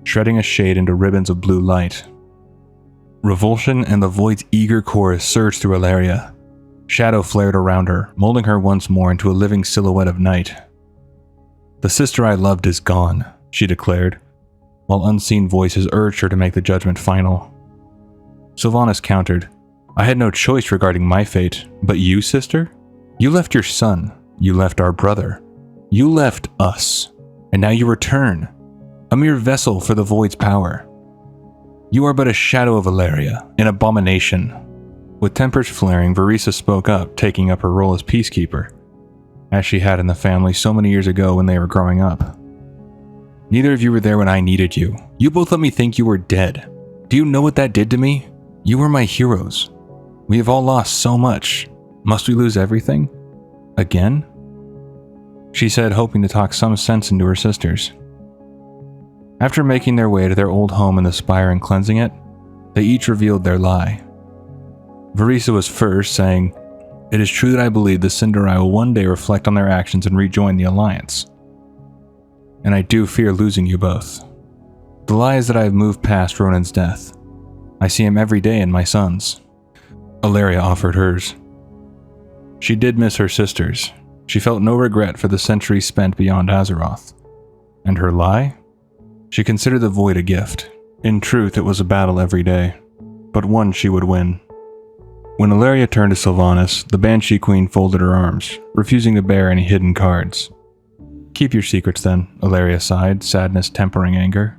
shredding a shade into ribbons of blue light. Revulsion and the void's eager chorus surged through Alleria. Shadow flared around her, molding her once more into a living silhouette of night. "The sister I loved is gone," she declared, while unseen voices urged her to make the judgment final. Sylvanas countered, "I had no choice regarding my fate, but you, sister? You left your son, you left our brother, you left us, and now you return, a mere vessel for the void's power. You are but a shadow of Alleria, an abomination." With tempers flaring, Varisa spoke up, taking up her role as peacekeeper, as she had in the family so many years ago when they were growing up. "Neither of you were there when I needed you. You both let me think you were dead. Do you know what that did to me? You were my heroes. We have all lost so much. Must we lose everything? Again?" She said, hoping to talk some sense into her sisters. After making their way to their old home in the spire and cleansing it, they each revealed their lie. Varisa was first, saying, "It is true that I believe the Sindarai will one day reflect on their actions and rejoin the Alliance. And I do fear losing you both. The lie is that I have moved past Ronan's death. I see him every day in my sons." Alleria offered hers. She did miss her sisters. She felt no regret for the centuries spent beyond Azeroth. And her lie? She considered the void a gift. In truth, it was a battle every day, but one she would win. When Alleria turned to Sylvanas, the Banshee Queen folded her arms, refusing to bear any hidden cards. "Keep your secrets then," Alleria sighed, sadness tempering anger.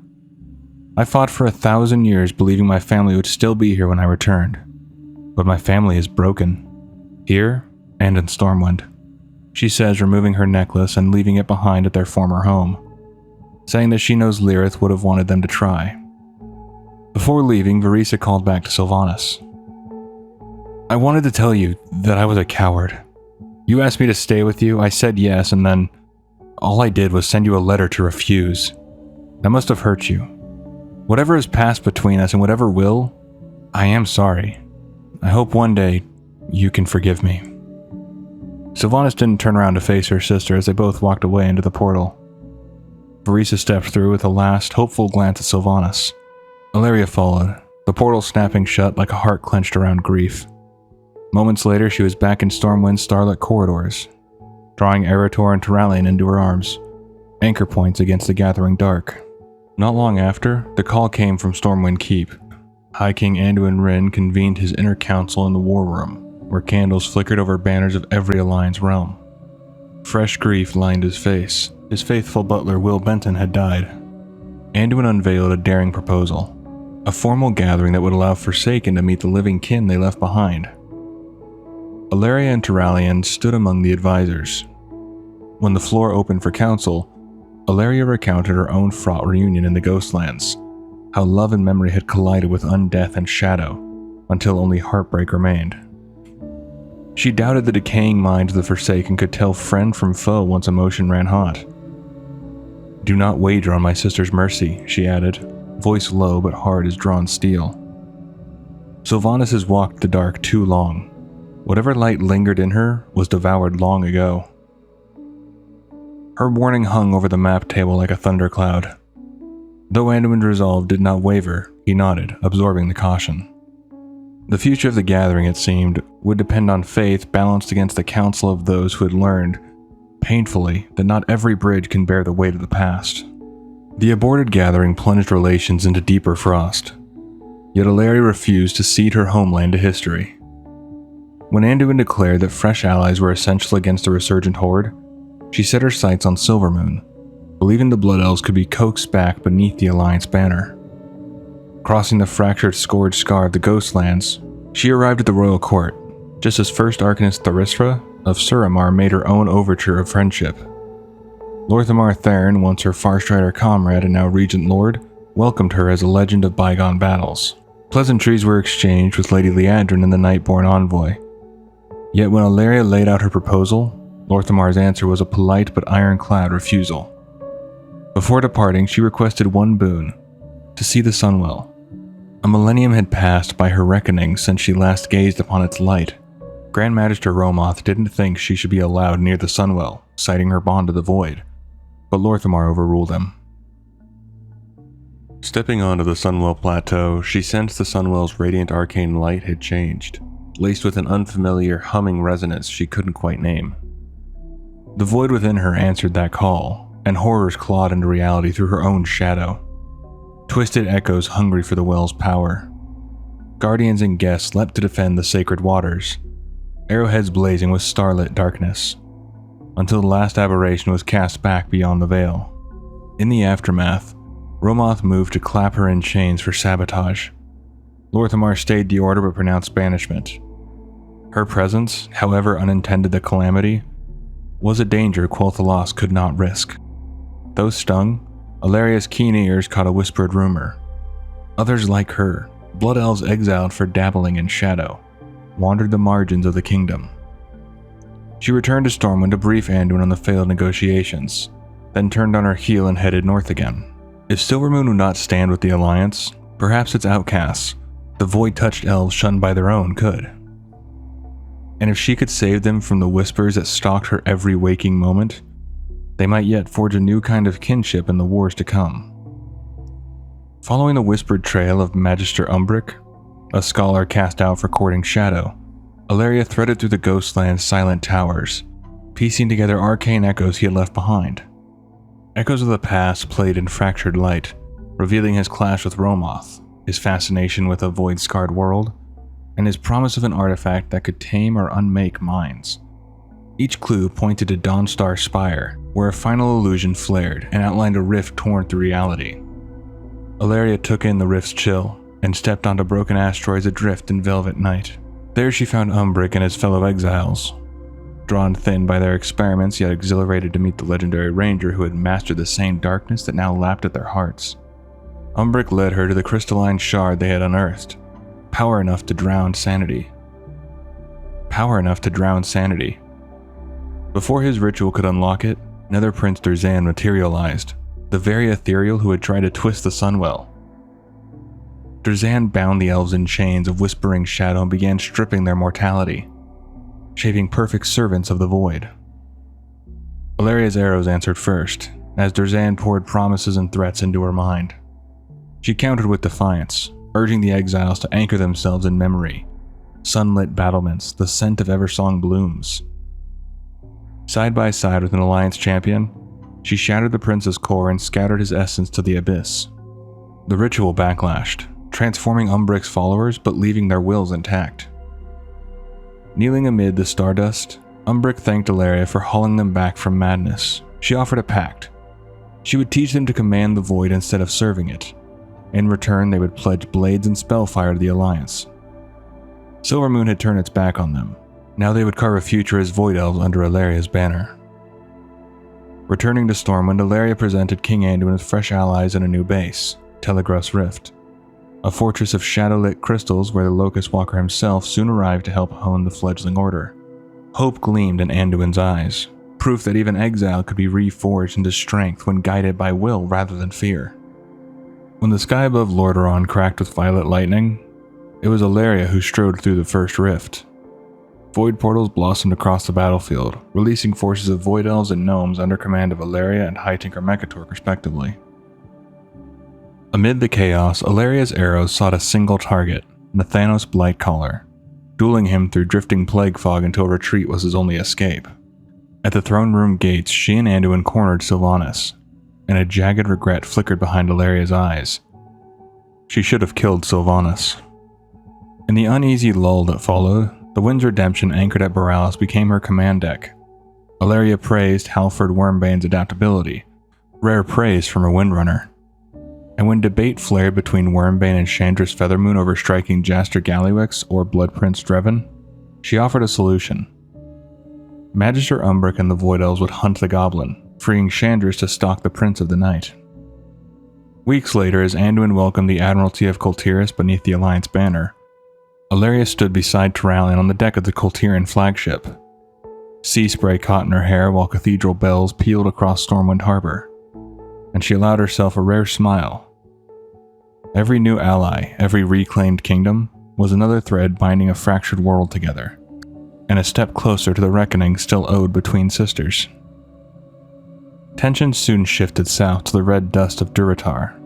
"I fought for 1,000 years believing my family would still be here when I returned. But my family is broken. Here, and in Stormwind," she says, removing her necklace and leaving it behind at their former home, saying that she knows Lyrith would have wanted them to try. Before leaving, Verisa called back to Sylvanas. "I wanted to tell you that I was a coward. You asked me to stay with you, I said yes, and then all I did was send you a letter to refuse. That must have hurt you. Whatever has passed between us and whatever will, I am sorry. I hope one day you can forgive me." Sylvanas didn't turn around to face her sister as they both walked away into the portal. Verisa stepped through with a last, hopeful glance at Sylvanas. Alleria followed, the portal snapping shut like a heart clenched around grief. Moments later, she was back in Stormwind's starlit corridors, drawing Arathi and Tyrallion into her arms, anchor points against the gathering dark. Not long after, the call came from Stormwind Keep. High King Anduin Wrynn convened his inner council in the war room, where candles flickered over banners of every Alliance realm. Fresh grief lined his face. His faithful butler Will Benton had died. Anduin unveiled a daring proposal, a formal gathering that would allow Forsaken to meet the living kin they left behind. Alleria and Tyrallion stood among the advisors. When the floor opened for council, Alleria recounted her own fraught reunion in the Ghostlands, how love and memory had collided with undeath and shadow, until only heartbreak remained. She doubted the decaying minds of the Forsaken could tell friend from foe once emotion ran hot. "Do not wager on my sister's mercy," she added, voice low but hard as drawn steel. Sylvanas has walked the dark too long. Whatever light lingered in her was devoured long ago. Her warning hung over the map table like a thundercloud. Though Anduin's resolve did not waver, he nodded, absorbing the caution. The future of the gathering, it seemed, would depend on faith balanced against the counsel of those who had learned, painfully, that not every bridge can bear the weight of the past. The aborted gathering plunged relations into deeper frost. Yet Alleria refused to cede her homeland to history. When Anduin declared that fresh allies were essential against the resurgent horde, she set her sights on Silvermoon, believing the Blood Elves could be coaxed back beneath the Alliance banner. Crossing the fractured, scourged scar of the Ghostlands, she arrived at the royal court, just as First Arcanist Tharistra of Suramar made her own overture of friendship. Lorthamar Theron, once her Farstrider comrade and now Regent Lord, welcomed her as a legend of bygone battles. Pleasantries were exchanged with Lady Liandrin and the Nightborn envoy. Yet when Alleria laid out her proposal, Lorthamar's answer was a polite but ironclad refusal. Before departing, she requested one boon: to see the Sunwell. A millennium had passed by her reckoning since she last gazed upon its light. Grand Magister Romoth didn't think she should be allowed near the Sunwell, citing her bond to the Void, but Lorthamar overruled him. Stepping onto the Sunwell plateau, she sensed the Sunwell's radiant arcane light had changed, laced with an unfamiliar humming resonance she couldn't quite name. The void within her answered that call, and horrors clawed into reality through her own shadow. Twisted echoes hungry for the well's power. Guardians and guests leapt to defend the sacred waters, arrowheads blazing with starlit darkness, until the last aberration was cast back beyond the veil. In the aftermath, Romoth moved to clap her in chains for sabotage. Lorthamar stayed the order but pronounced banishment. Her presence, however unintended the calamity, was a danger Quel'Thalas could not risk. Though stung, Alleria's keen ears caught a whispered rumor. Others like her, blood elves exiled for dabbling in shadow, wandered the margins of the kingdom. She returned to Stormwind to brief Anduin on the failed negotiations, then turned on her heel and headed north again. If Silvermoon would not stand with the Alliance, perhaps its outcasts, the void-touched elves shunned by their own, could. And if she could save them from the whispers that stalked her every waking moment, they might yet forge a new kind of kinship in the wars to come. Following the whispered trail of Magister Umbric, a scholar cast out for courting shadow, Alleria threaded through the Ghostland's silent towers, piecing together arcane echoes he had left behind. Echoes of the past played in fractured light, revealing his clash with Romoth, his fascination with a void-scarred world, and his promise of an artifact that could tame or unmake minds. Each clue pointed to Dawnstar Spire, where a final illusion flared and outlined a rift torn through reality. Alleria took in the rift's chill and stepped onto broken asteroids adrift in velvet night. There she found Umbric and his fellow exiles, drawn thin by their experiments yet exhilarated to meet the legendary ranger who had mastered the same darkness that now lapped at their hearts. Umbric led her to the crystalline shard they had unearthed, power enough to drown sanity. Power enough to drown sanity. Before his ritual could unlock it, Nether Prince Durzan materialized, the very ethereal who had tried to twist the Sunwell. Durzan bound the elves in chains of whispering shadow and began stripping their mortality, shaping perfect servants of the void. Alleria's arrows answered first, as Durzan poured promises and threats into her mind. She countered with defiance, urging the exiles to anchor themselves in memory, sunlit battlements, the scent of Eversong blooms. Side by side with an alliance champion, she shattered the prince's core and scattered his essence to the abyss. The ritual backlashed, transforming Umbric's followers but leaving their wills intact. Kneeling amid the stardust, Umbric thanked Alleria for hauling them back from madness. She offered a pact. She would teach them to command the void instead of serving it. In return, they would pledge blades and spellfire to the alliance. Silvermoon had turned its back on them. Now they would carve a future as void elves under Alleria's banner. Returning to Stormwind, Alleria presented King Anduin with fresh allies and a new base, Telegraph's Rift, a fortress of shadow-lit crystals where the Locust Walker himself soon arrived to help hone the fledgling order. Hope gleamed in Anduin's eyes, proof that even exile could be reforged into strength when guided by will rather than fear. When the sky above Lordaeron cracked with violet lightning, it was Alleria who strode through the first rift. Void portals blossomed across the battlefield, releasing forces of void elves and gnomes under command of Alleria and High Tinker Mekator respectively. Amid the chaos, Alleria's arrows sought a single target, Nathanos Blightcaller, dueling him through drifting plague fog until retreat was his only escape. At the throne room gates, she and Anduin cornered Sylvanas, and a jagged regret flickered behind Alleria's eyes. She should have killed Sylvanas. In the uneasy lull that followed, the Wind's Redemption anchored at Borealis became her command deck. Alleria praised Halford Wormbane's adaptability, rare praise from a Windrunner. And when debate flared between Wormbane and Chandra's Feathermoon over striking Jaster Gallywix or Blood Prince Dreven, she offered a solution. Magister Umbric and the Void Elves would hunt the Goblin, freeing Chandra's to stalk the Prince of the Night. Weeks later, as Anduin welcomed the Admiralty of Kultiris beneath the Alliance banner, Alleria stood beside Tyrallion on the deck of the Kultirian flagship. Sea spray caught in her hair while cathedral bells pealed across Stormwind Harbor, and she allowed herself a rare smile. Every new ally, every reclaimed kingdom, was another thread binding a fractured world together, and a step closer to the reckoning still owed between sisters. Tensions soon shifted south to the red dust of Durotar.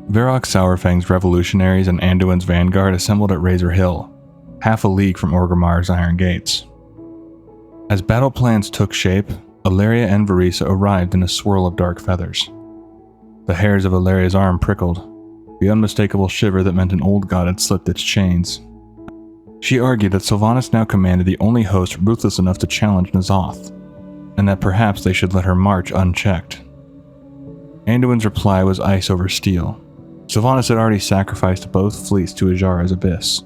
Varrock Sourfang's revolutionaries and Anduin's vanguard assembled at Razor Hill, half a league from Orgrimmar's iron gates. As battle plans took shape, Alleria and Varisa arrived in a swirl of dark feathers. The hairs of Alleria's arm prickled, the unmistakable shiver that meant an old god had slipped its chains. She argued that Sylvanas now commanded the only host ruthless enough to challenge N'Zoth, and that perhaps they should let her march unchecked. Anduin's reply was ice over steel. Sylvanas had already sacrificed both fleets to Ajara's abyss.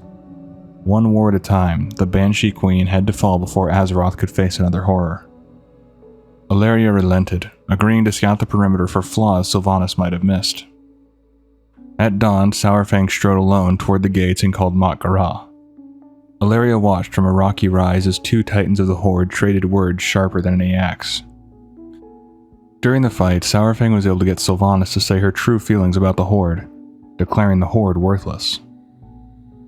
One war at a time, the Banshee Queen had to fall before Azeroth could face another horror. Alleria relented, agreeing to scout the perimeter for flaws Sylvanas might have missed. At dawn, Sourfang strode alone toward the gates and called Mot Garah. Alleria watched from a rocky rise as two titans of the Horde traded words sharper than any axe. During the fight, Sourfang was able to get Sylvanas to say her true feelings about the Horde, declaring the Horde worthless.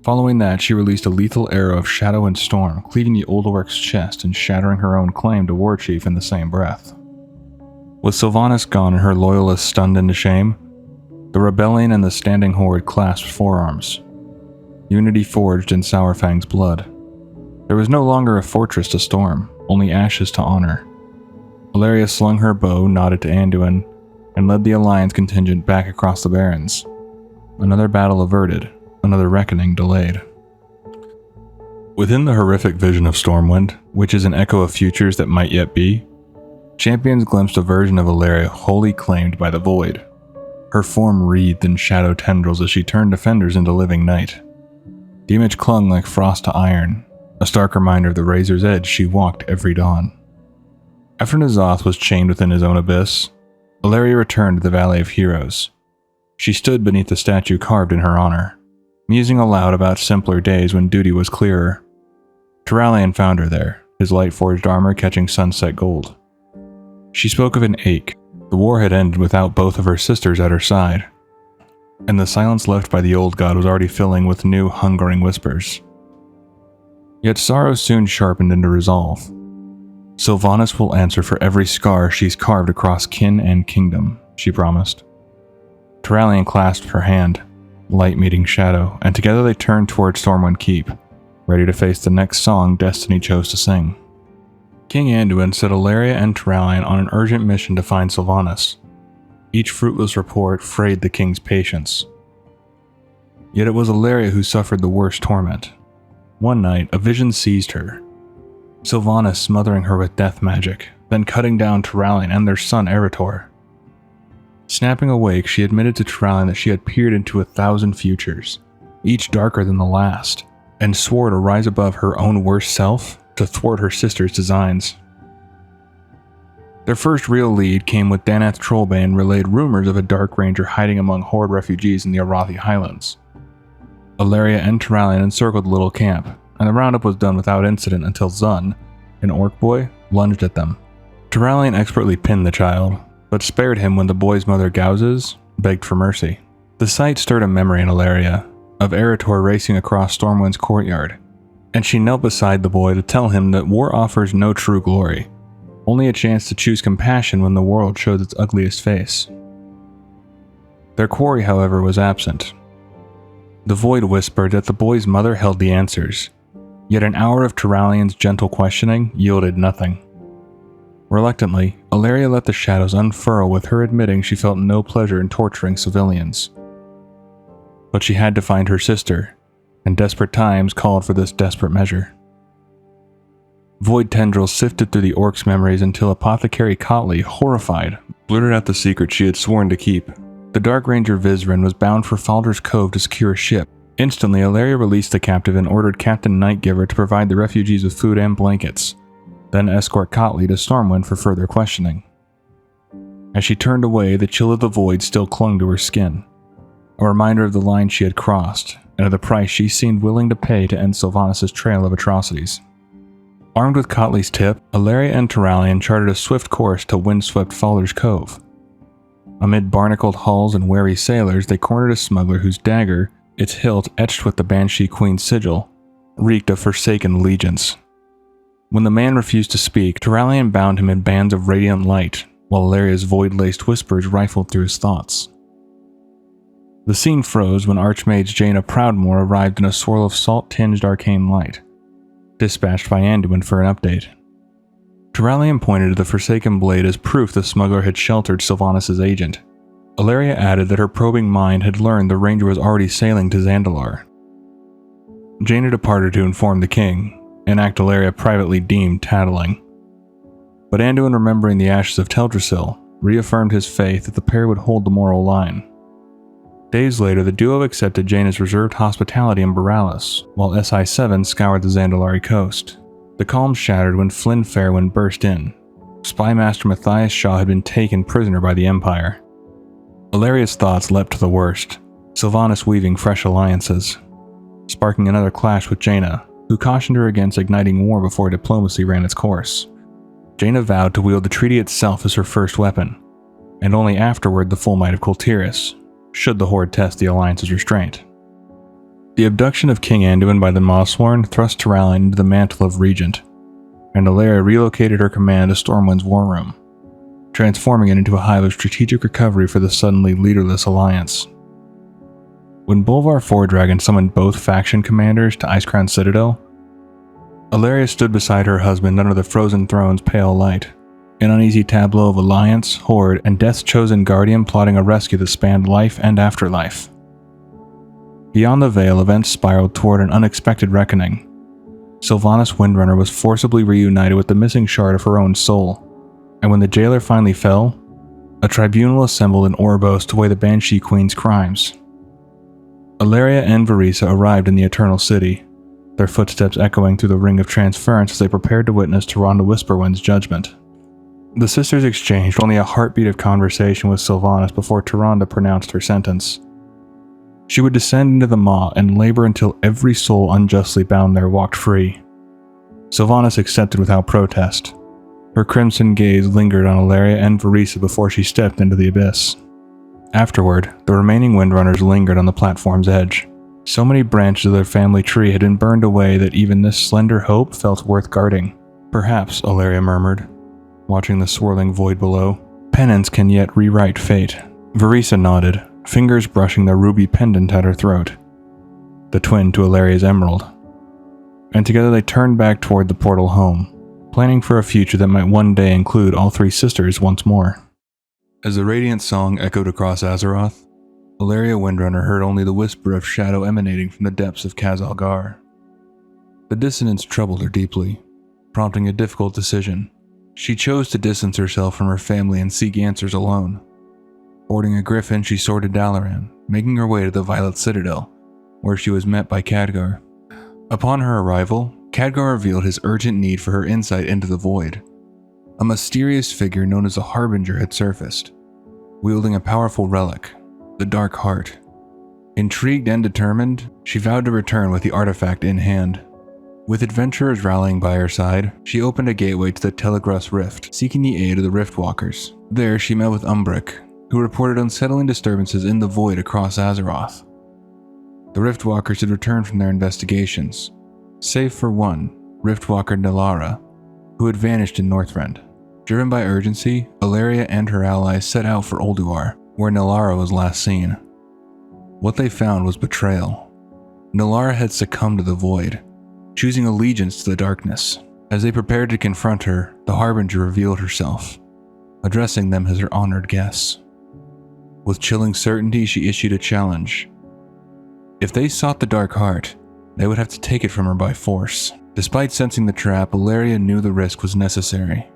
Following that, she released a lethal arrow of shadow and storm, cleaving the Old Orc's chest and shattering her own claim to warchief in the same breath. With Sylvanas gone and her loyalists stunned into shame, the rebellion and the standing Horde clasped forearms. Unity forged in Sourfang's blood. There was no longer a fortress to storm, only ashes to honor. Alleria slung her bow, nodded to Anduin, and led the Alliance contingent back across the Barrens. Another battle averted, another reckoning delayed. Within the horrific vision of Stormwind, which is an echo of futures that might yet be, champions glimpsed a version of Alleria wholly claimed by the void, her form wreathed in shadow tendrils as she turned defenders into living night. The image clung like frost to iron, a stark reminder of the razor's edge she walked every dawn. After N'Zoth was chained within his own abyss, Alleria returned to the Valley of Heroes. She stood beneath the statue carved in her honor, musing aloud about simpler days when duty was clearer. Turalyon found her there, his light-forged armor catching sunset gold. She spoke of an ache. The war had ended without both of her sisters at her side, and the silence left by the old god was already filling with new, hungering whispers. Yet sorrow soon sharpened into resolve. Sylvanas will answer for every scar she's carved across kin and kingdom, she promised. Turalyon clasped her hand, light meeting shadow, and together they turned toward Stormwind Keep, ready to face the next song destiny chose to sing. King Anduin set Alleria and Turalyon on an urgent mission to find Sylvanas. Each fruitless report frayed the king's patience. Yet it was Alleria who suffered the worst torment. One night, a vision seized her. Sylvanas smothering her with death magic, then cutting down Turalyon and their son Arator. Snapping awake, she admitted to Turalyon that she had peered into 1,000 futures, each darker than the last, and swore to rise above her own worst self to thwart her sister's designs. Their first real lead came when Danath Trollbane relayed rumors of a Dark Ranger hiding among Horde refugees in the Arathi Highlands. Alleria and Turalyon encircled the little camp, and the roundup was done without incident until Zun, an orc boy, lunged at them. Turalyon expertly pinned the child, but spared him when the boy's mother Gauzes begged for mercy. The sight stirred a memory in Alleria of Arator racing across Stormwind's courtyard, and she knelt beside the boy to tell him that war offers no true glory, only a chance to choose compassion when the world shows its ugliest face. Their quarry, however, was absent. The void whispered that the boy's mother held the answers, yet an hour of Turalyon's gentle questioning yielded nothing. Reluctantly, Alleria let the shadows unfurl with her admitting she felt no pleasure in torturing civilians. But she had to find her sister, and desperate times called for this desperate measure. Void tendrils sifted through the orc's memories until Apothecary Kotley, horrified, blurted out the secret she had sworn to keep. The Dark Ranger Vizrin was bound for Falder's Cove to secure a ship. Instantly, Alleria released the captive and ordered Captain Nightgiver to provide the refugees with food and blankets, then escort Kotley to Stormwind for further questioning. As she turned away, the chill of the void still clung to her skin, a reminder of the line she had crossed, and of the price she seemed willing to pay to end Sylvanas' trail of atrocities. Armed with Kotley's tip, Alleria and Turalyon charted a swift course to windswept Falder's Cove. Amid barnacled hulls and wary sailors, they cornered a smuggler whose dagger, its hilt etched with the Banshee Queen's sigil, reeked of forsaken allegiance. When the man refused to speak, Turalyon bound him in bands of radiant light, while Alleria's void-laced whispers rifled through his thoughts. The scene froze when Archmage Jaina Proudmoore arrived in a swirl of salt-tinged arcane light, dispatched by Anduin for an update. Turalyon pointed to the Forsaken Blade as proof the smuggler had sheltered Sylvanas' agent. Alleria added that her probing mind had learned the ranger was already sailing to Zandalar. Jaina departed to inform the king, an act Alleria privately deemed tattling. But Anduin, remembering the ashes of Teldrassil, reaffirmed his faith that the pair would hold the moral line. Days later, the duo accepted Jaina's reserved hospitality in Boralis, while SI-7 scoured the Zandalari coast. The calm shattered when Flynn Fairwind burst in. Spymaster Matthias Shaw had been taken prisoner by the Empire. Alleria's thoughts leapt to the worst, Sylvanas weaving fresh alliances, sparking another clash with Jaina, who cautioned her against igniting war before diplomacy ran its course. Jaina vowed to wield the treaty itself as her first weapon, and only afterward the full might of Kultiris, should the Horde test the Alliance's restraint. The abduction of King Anduin by the Mossworn thrust Turalyon into the mantle of Regent, and Alleria relocated her command to Stormwind's war room, transforming it into a hive of strategic recovery for the suddenly leaderless Alliance. When Bolvar Foredragon summoned both faction commanders to Icecrown Citadel, Alleria stood beside her husband under the Frozen Throne's pale light, an uneasy tableau of Alliance, Horde, and Death's chosen guardian plotting a rescue that spanned life and afterlife. Beyond the veil, events spiraled toward an unexpected reckoning. Sylvanas Windrunner was forcibly reunited with the missing shard of her own soul, and when the jailer finally fell, a tribunal assembled in Oribos to weigh the Banshee Queen's crimes. Alleria and Verisa arrived in the Eternal City, their footsteps echoing through the ring of transference as they prepared to witness Tyrande Whisperwind's judgment. The sisters exchanged only a heartbeat of conversation with Sylvanas before Tyrande pronounced her sentence. She would descend into the maw and labor until every soul unjustly bound there walked free. Sylvanas accepted without protest. Her crimson gaze lingered on Alleria and Verisa before she stepped into the abyss. Afterward, the remaining Windrunners lingered on the platform's edge. So many branches of their family tree had been burned away that even this slender hope felt worth guarding. Perhaps, Alleria murmured, watching the swirling void below. Penance can yet rewrite fate. Verisa nodded, fingers brushing the ruby pendant at her throat, the twin to Alleria's emerald. And together they turned back toward the portal home, planning for a future that might one day include all three sisters once more. As the radiant song echoed across Azeroth, Alleria Windrunner heard only the whisper of shadow emanating from the depths of Khazalgar. The dissonance troubled her deeply, prompting a difficult decision. She chose to distance herself from her family and seek answers alone. Boarding a griffin, she soared to Dalaran, making her way to the Violet Citadel, where she was met by Khadgar. Upon her arrival, Khadgar revealed his urgent need for her insight into the void. A mysterious figure known as a harbinger had surfaced, wielding a powerful relic, the Dark Heart. Intrigued and determined, she vowed to return with the artifact in hand. With adventurers rallying by her side, she opened a gateway to the Telegrass Rift, seeking the aid of the Riftwalkers. There she met with Umbric, who reported unsettling disturbances in the void across Azeroth. The Riftwalkers had returned from their investigations, save for one, Riftwalker Nalara, who had vanished in Northrend. Driven by urgency, Alleria and her allies set out for Ulduar, where Nalara was last seen. What they found was betrayal. Nalara had succumbed to the void, choosing allegiance to the darkness. As they prepared to confront her, the Harbinger revealed herself, addressing them as her honored guests. With chilling certainty, she issued a challenge. If they sought the Dark Heart, they would have to take it from her by force. Despite sensing the trap, Alleria knew the risk was necessary.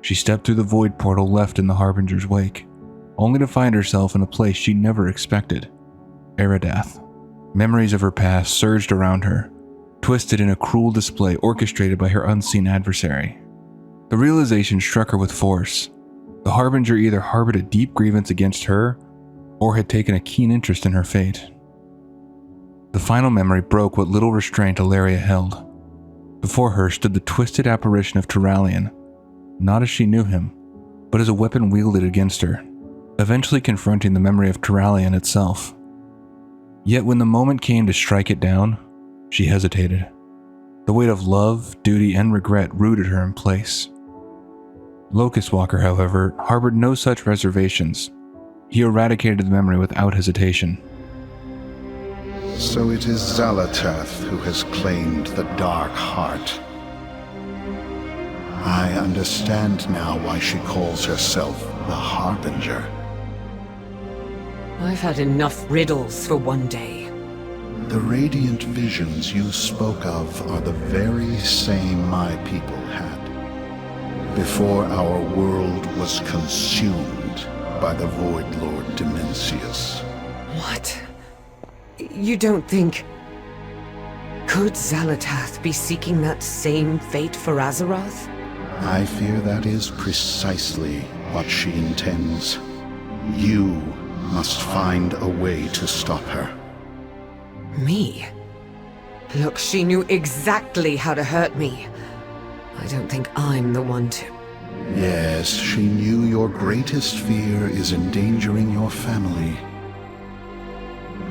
She stepped through the void portal left in the Harbinger's wake, only to find herself in a place she never expected, Eradath. Memories of her past surged around her, twisted in a cruel display orchestrated by her unseen adversary. The realization struck her with force. The Harbinger either harbored a deep grievance against her, or had taken a keen interest in her fate. The final memory broke what little restraint Alleria held. Before her stood the twisted apparition of Turalyon, not as she knew him, but as a weapon wielded against her, eventually confronting the memory of Turalyon itself. Yet when the moment came to strike it down, she hesitated. The weight of love, duty, and regret rooted her in place. Locust Walker, however, harbored no such reservations. He eradicated the memory without hesitation. So it is Xal'atath who has claimed the Dark Heart. I understand now why she calls herself the Harbinger. I've had enough riddles for one day. The radiant visions you spoke of are the very same my people had, before our world was consumed by the Void Lord Dimensius. What? You don't think... Could Xal'atath be seeking that same fate for Azeroth? I fear that is precisely what she intends. You must find a way to stop her. Me? Look, she knew exactly how to hurt me. I don't think I'm the one to... Yes, she knew your greatest fear is endangering your family.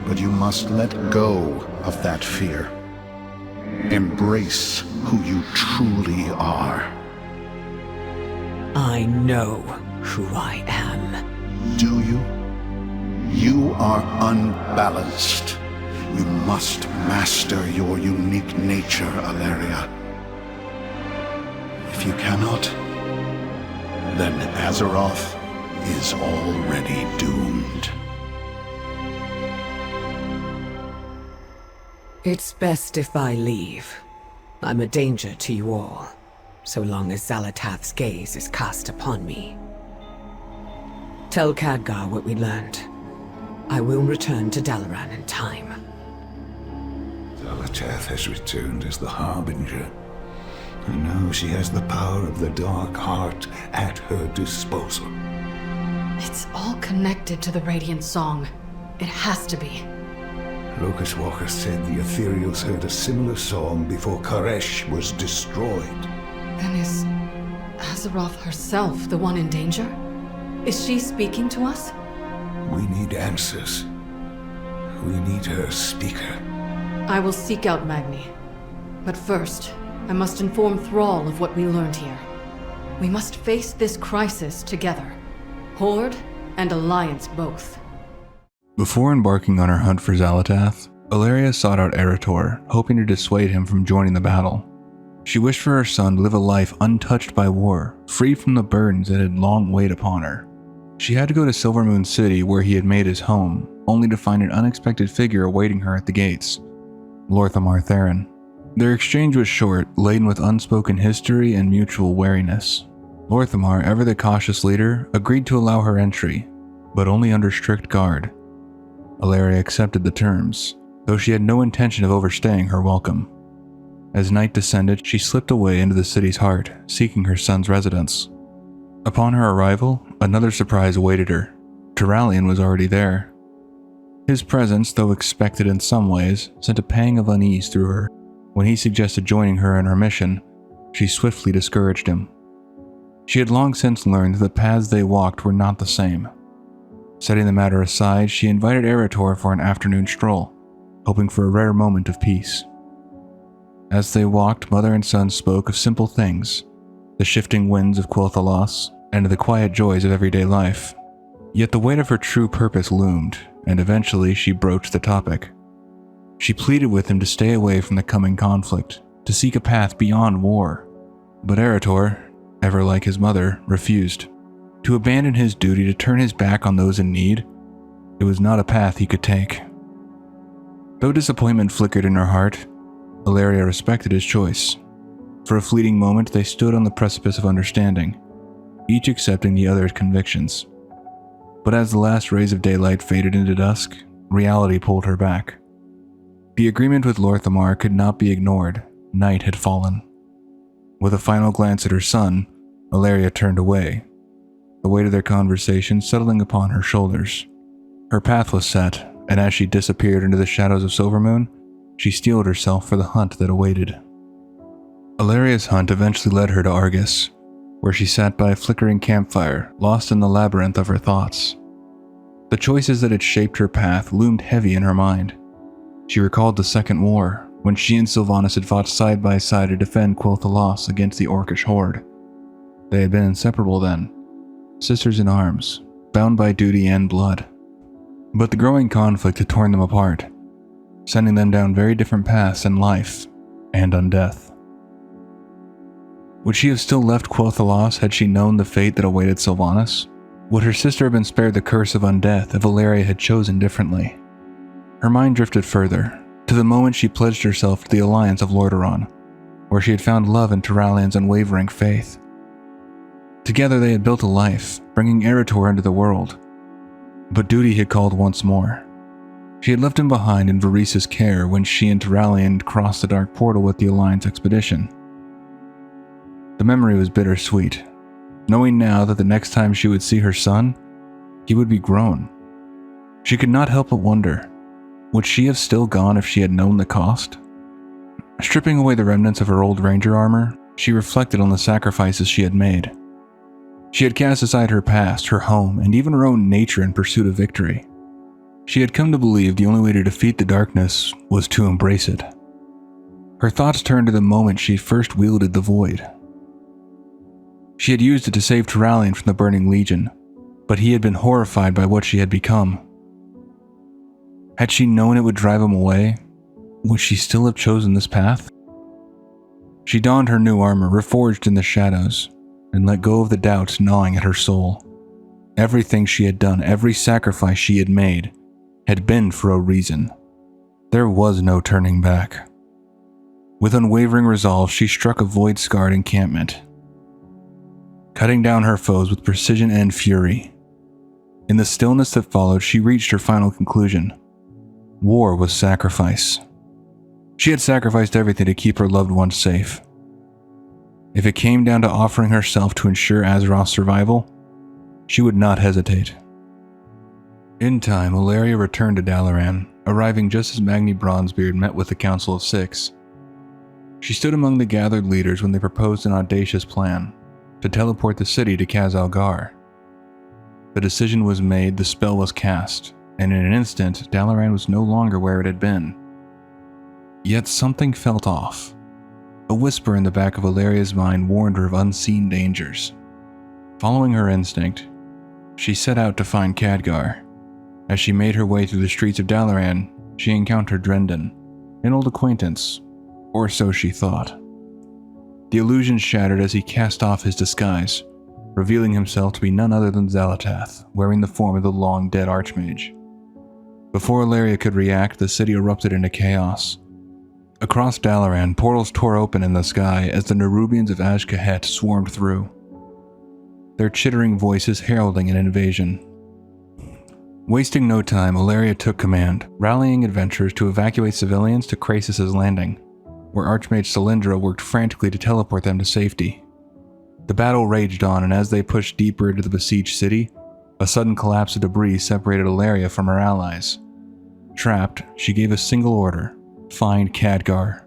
But you must let go of that fear. Embrace who you truly are. I know who I am. Do you? You are unbalanced. You must master your unique nature, Alleria. If you cannot, then Azeroth is already doomed. It's best if I leave. I'm a danger to you all, so long as Xal'atath's gaze is cast upon me. Tell Khadgar what we learned. I will return to Dalaran in time. Xal'atath has returned as the harbinger. And now she has the power of the Dark Heart at her disposal. It's all connected to the Radiant Song. It has to be. Locust Walker said the Ethereals heard a similar song before Koresh was destroyed. Then is Azeroth herself the one in danger? Is she speaking to us? We need answers. We need her speaker. I will seek out Magni. But first, I must inform Thrall of what we learned here. We must face this crisis together. Horde and Alliance both. Before embarking on her hunt for Xal'atath, Alleria sought out Arator, hoping to dissuade him from joining the battle. She wished for her son to live a life untouched by war, free from the burdens that had long weighed upon her. She had to go to Silvermoon City, where he had made his home, only to find an unexpected figure awaiting her at the gates, Lor'themar Theron. Their exchange was short, laden with unspoken history and mutual wariness. Lor'themar, ever the cautious leader, agreed to allow her entry, but only under strict guard. Alleria accepted the terms, though she had no intention of overstaying her welcome. As night descended, she slipped away into the city's heart, seeking her son's residence. Upon her arrival, another surprise awaited her. Turalyon was already there. His presence, though expected in some ways, sent a pang of unease through her. When he suggested joining her in her mission, she swiftly discouraged him. She had long since learned that the paths they walked were not the same. Setting the matter aside, she invited Arator for an afternoon stroll, hoping for a rare moment of peace. As they walked, mother and son spoke of simple things, the shifting winds of Quel'Thalas, and the quiet joys of everyday life. Yet the weight of her true purpose loomed, and eventually she broached the topic. She pleaded with him to stay away from the coming conflict, to seek a path beyond war. But Arator, ever like his mother, refused. To abandon his duty to turn his back on those in need, it was not a path he could take. Though disappointment flickered in her heart, Alleria respected his choice. For a fleeting moment, they stood on the precipice of understanding, each accepting the other's convictions. But as the last rays of daylight faded into dusk, reality pulled her back. The agreement with Lor'themar could not be ignored. Night had fallen. With a final glance at her son, Alleria turned away, the weight of their conversation settling upon her shoulders. Her path was set, and as she disappeared into the shadows of Silvermoon, she steeled herself for the hunt that awaited. Alleria's hunt eventually led her to Argus, where she sat by a flickering campfire, lost in the labyrinth of her thoughts. The choices that had shaped her path loomed heavy in her mind. She recalled the Second War, when she and Sylvanas had fought side by side to defend Quel'Thalas against the Orcish horde. They had been inseparable then, sisters in arms, bound by duty and blood. But the growing conflict had torn them apart, sending them down very different paths in life and on death. Would she have still left Quel'Thalas had she known the fate that awaited Sylvanas? Would her sister have been spared the curse of undeath if Alleria had chosen differently? Her mind drifted further, to the moment she pledged herself to the Alliance of Lordaeron, where she had found love in Turalyon's unwavering faith. Together they had built a life, bringing Arator into the world. But duty had called once more. She had left him behind in Varisa's care when she and Turalyon crossed the dark portal with the Alliance expedition. The memory was bittersweet, knowing now that the next time she would see her son, he would be grown. She could not help but wonder, would she have still gone if she had known the cost? Stripping away the remnants of her old ranger armor, she reflected on the sacrifices she had made. She had cast aside her past, her home, and even her own nature in pursuit of victory. She had come to believe the only way to defeat the darkness was to embrace it. Her thoughts turned to the moment she first wielded the void. She had used it to save Turalyon from the Burning Legion, but he had been horrified by what she had become. Had she known it would drive him away, would she still have chosen this path? She donned her new armor, reforged in the shadows, and let go of the doubts gnawing at her soul. Everything she had done, every sacrifice she had made, had been for a reason. There was no turning back. With unwavering resolve, she struck a void-scarred encampment, cutting down her foes with precision and fury. In the stillness that followed, she reached her final conclusion. War was sacrifice. She had sacrificed everything to keep her loved ones safe. If it came down to offering herself to ensure Azeroth's survival, she would not hesitate. In time, Alleria returned to Dalaran, arriving just as Magni Bronzebeard met with the Council of Six. She stood among the gathered leaders when they proposed an audacious plan to teleport the city to Khaz-Algar. The decision was made, the spell was cast, and in an instant, Dalaran was no longer where it had been. Yet something felt off. A whisper in the back of Alleria's mind warned her of unseen dangers. Following her instinct, she set out to find Khadgar. As she made her way through the streets of Dalaran, she encountered Drendon, an old acquaintance, or so she thought. The illusion shattered as he cast off his disguise, revealing himself to be none other than Xal'atath, wearing the form of the long-dead Archmage. Before Alleria could react, the city erupted into chaos. Across Dalaran, portals tore open in the sky as the Nerubians of Azj-Kahet swarmed through, their chittering voices heralding an invasion. Wasting no time, Alleria took command, rallying adventurers to evacuate civilians to Krasus's landing, where Archmage Cylindra worked frantically to teleport them to safety. The battle raged on, and as they pushed deeper into the besieged city, a sudden collapse of debris separated Alleria from her allies. Trapped, she gave a single order: find Khadgar.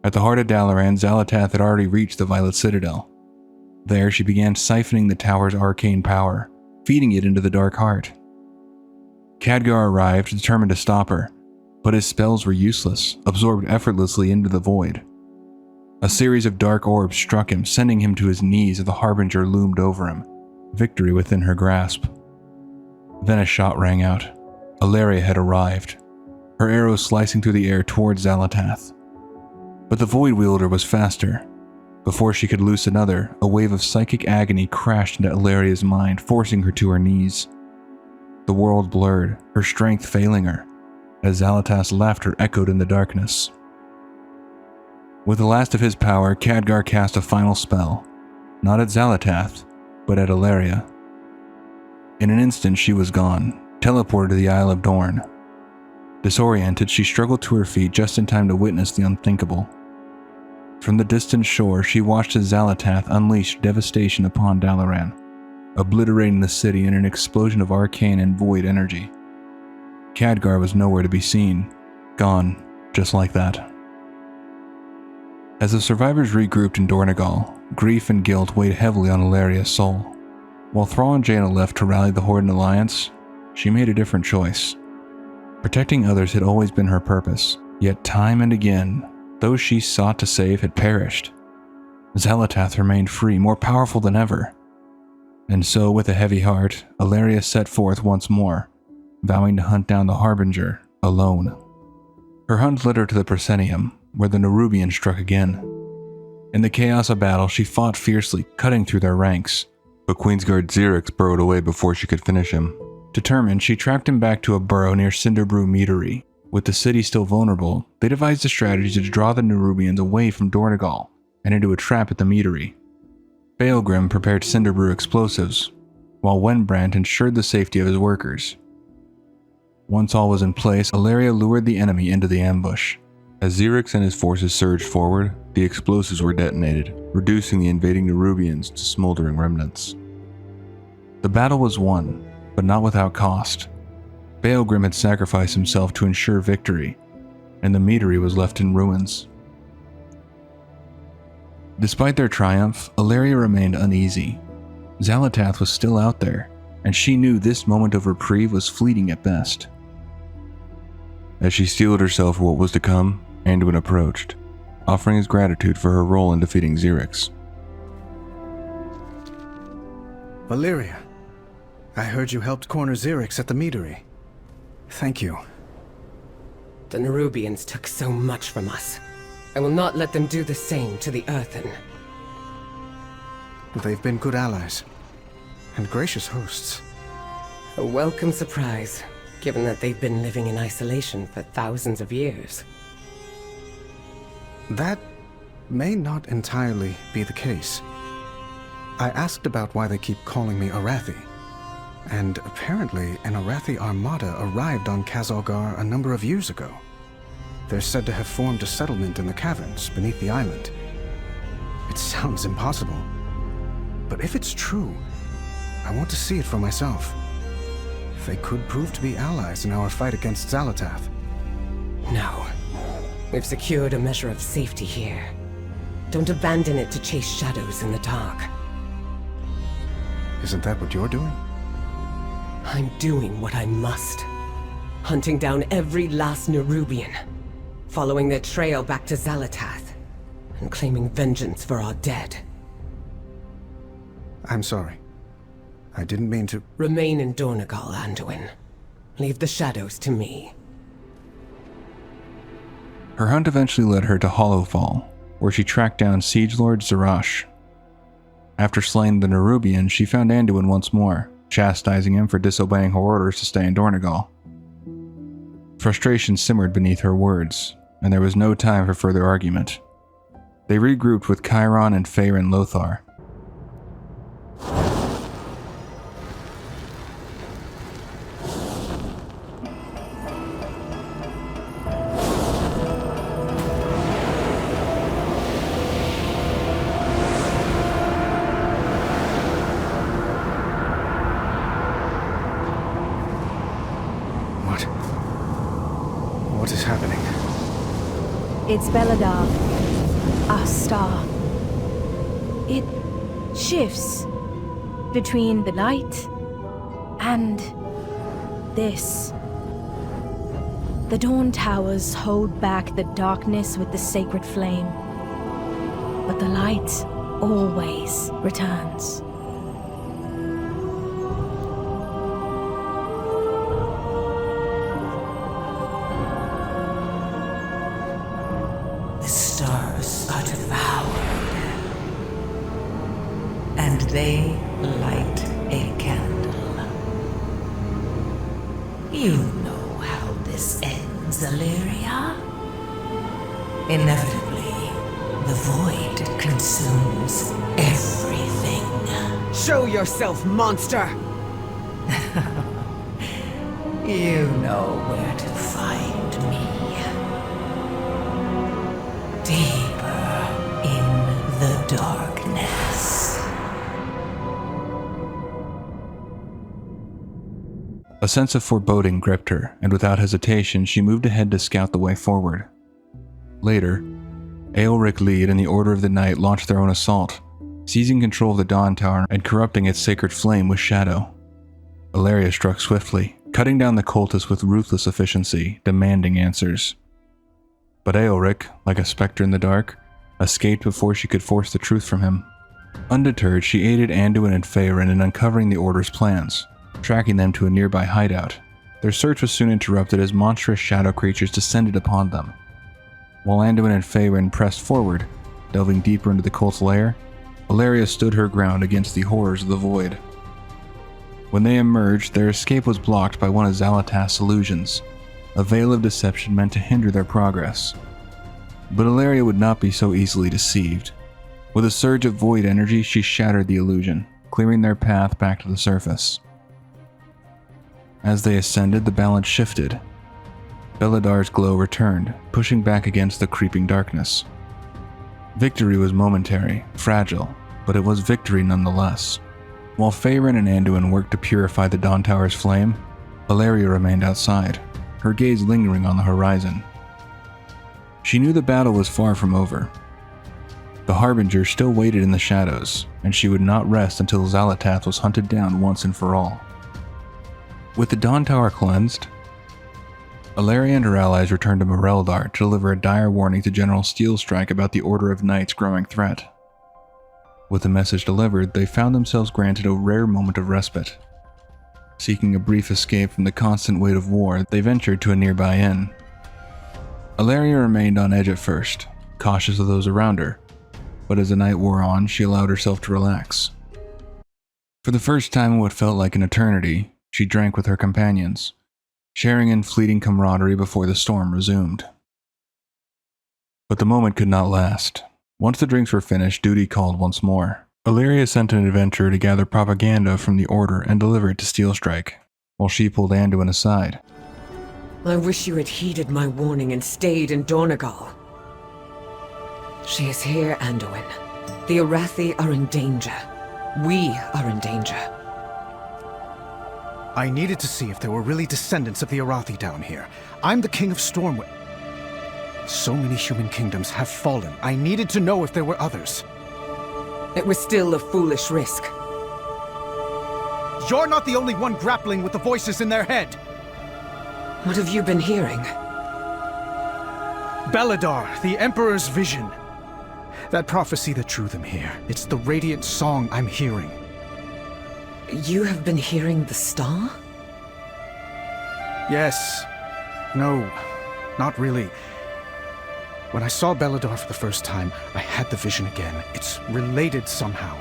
At the heart of Dalaran, Xal'atath had already reached the Violet Citadel. There, she began siphoning the tower's arcane power, feeding it into the Dark Heart. Khadgar arrived, determined to stop her, but his spells were useless, absorbed effortlessly into the void. A series of dark orbs struck him, sending him to his knees as the Harbinger loomed over him, victory within her grasp. Then a shot rang out. Alleria had arrived, her arrows slicing through the air towards Xal'atath. But the Void Wielder was faster. Before she could loose another, a wave of psychic agony crashed into Alleria's mind, forcing her to her knees. The world blurred, her strength failing her, as Xal'atath's laughter echoed in the darkness. With the last of his power, Khadgar cast a final spell, not at Xal'atath, but at Alleria. In an instant she was gone, teleported to the Isle of Dorn. Disoriented, she struggled to her feet just in time to witness the unthinkable. From the distant shore, she watched as Xal'atath unleashed devastation upon Dalaran, obliterating the city in an explosion of arcane and void energy. Khadgar was nowhere to be seen, gone just like that. As the survivors regrouped in Dornegal, grief and guilt weighed heavily on Alleria's soul. While Thrall and Jaina left to rally the Horden Alliance, she made a different choice. Protecting others had always been her purpose, yet time and again, those she sought to save had perished. Xal'atath remained free, more powerful than ever. And so, with a heavy heart, Alleria set forth once more, vowing to hunt down the Harbinger alone. Her hunt led her to the Proscenium, where the Nerubians struck again. In the chaos of battle, she fought fiercely, cutting through their ranks, but Queensguard Xerix burrowed away before she could finish him. Determined, she tracked him back to a burrow near Cinderbrew Meadery. With the city still vulnerable, they devised a strategy to draw the Nerubians away from Dornegal and into a trap at the Meadery. Baelgrim prepared Cinderbrew explosives, while Wenbrand ensured the safety of his workers. Once all was in place, Alleria lured the enemy into the ambush. As Xerix and his forces surged forward, the explosives were detonated, reducing the invading Nerubians to smoldering remnants. The battle was won, but not without cost. Baelgrim had sacrificed himself to ensure victory, and the Meadery was left in ruins. Despite their triumph, Alleria remained uneasy. Xal'atath was still out there, and she knew this moment of reprieve was fleeting at best. As she steeled herself for what was to come, Anduin approached, offering his gratitude for her role in defeating Xerix. Alleria, I heard you helped corner Xerix at the Meadery. Thank you. The Nerubians took so much from us. I will not let them do the same to the Earthen. They've been good allies, and gracious hosts. A welcome surprise, given that they've been living in isolation for thousands of years. That may not entirely be the case. I asked about why they keep calling me Arathi, and apparently an Arathi armada arrived on Khazalgar a number of years ago. They're said to have formed a settlement in the caverns beneath the island. It sounds impossible, but if it's true, I want to see it for myself. They could prove to be allies in our fight against Xal'atath. No. We've secured a measure of safety here. Don't abandon it to chase shadows in the dark. Isn't that what you're doing? I'm doing what I must. Hunting down every last Nerubian, following their trail back to Xal'atath, and claiming vengeance for our dead. I'm sorry. I didn't mean to... Remain in Dornogal, Anduin. Leave the shadows to me. Her hunt eventually led her to Hollowfall, where she tracked down Siege Lord Zarash. After slaying the Nerubian, she found Anduin once more, chastising him for disobeying her orders to stay in Dornogal. Frustration simmered beneath her words, and there was no time for further argument. They regrouped with Chiron and Faerun Lothar. What is happening? It's Beladar, our star. It shifts between the light and this. The Dawn Towers hold back the darkness with the sacred flame, but the light always returns. The stars are devoured, and they light a candle. You know how this ends, Alleria. Inevitably, the void consumes everything. Show yourself, monster! You know where to find me. Deeper in the darkness. A sense of foreboding gripped her, and without hesitation, she moved ahead to scout the way forward. Later, Aelric Lead and the Order of the Night launched their own assault, seizing control of the Dawn Tower and corrupting its sacred flame with shadow. Alleria struck swiftly, cutting down the cultists with ruthless efficiency, demanding answers. But Aelric, like a specter in the dark, escaped before she could force the truth from him. Undeterred, she aided Anduin and Faerun in uncovering the Order's plans, tracking them to a nearby hideout. Their search was soon interrupted as monstrous shadow creatures descended upon them. While Anduin and Faerun pressed forward, delving deeper into the cult's lair, Alleria stood her ground against the horrors of the void. When they emerged, their escape was blocked by one of Xal'atath's illusions, a veil of deception meant to hinder their progress. But Alleria would not be so easily deceived. With a surge of void energy, she shattered the illusion, clearing their path back to the surface. As they ascended, the balance shifted. Beladar's glow returned, pushing back against the creeping darkness. Victory was momentary, fragile, but it was victory nonetheless. While Faerun and Anduin worked to purify the Dawn Tower's flame, Alleria remained outside, her gaze lingering on the horizon. She knew the battle was far from over. The Harbinger still waited in the shadows, and she would not rest until Xal'atath was hunted down once and for all. With the Dawn Tower cleansed, Alleria and her allies returned to Moreldar to deliver a dire warning to General Steelstrike about the Order of Knight's growing threat. With the message delivered, they found themselves granted a rare moment of respite. Seeking a brief escape from the constant weight of war, they ventured to a nearby inn. Alleria remained on edge at first, cautious of those around her, but as the night wore on, she allowed herself to relax. For the first time in what felt like an eternity, she drank with her companions, sharing in fleeting camaraderie before the storm resumed. But the moment could not last. Once the drinks were finished, duty called once more. Alleria sent an adventurer to gather propaganda from the Order and deliver it to Steelstrike, while she pulled Anduin aside. I wish you had heeded my warning and stayed in Dornegal. She is here, Anduin. The Arathi are in danger. We are in danger. I needed to see if there were really descendants of the Arathi down here. I'm the King of Stormwind. So many human kingdoms have fallen. I needed to know if there were others. It was still a foolish risk. You're not the only one grappling with the voices in their head. What have you been hearing? Beladar, the Emperor's vision. That prophecy that drew them here. It's the radiant song I'm hearing. You have been hearing the star? Yes. No, not really. When I saw Beladar for the first time, I had the vision again. It's related somehow.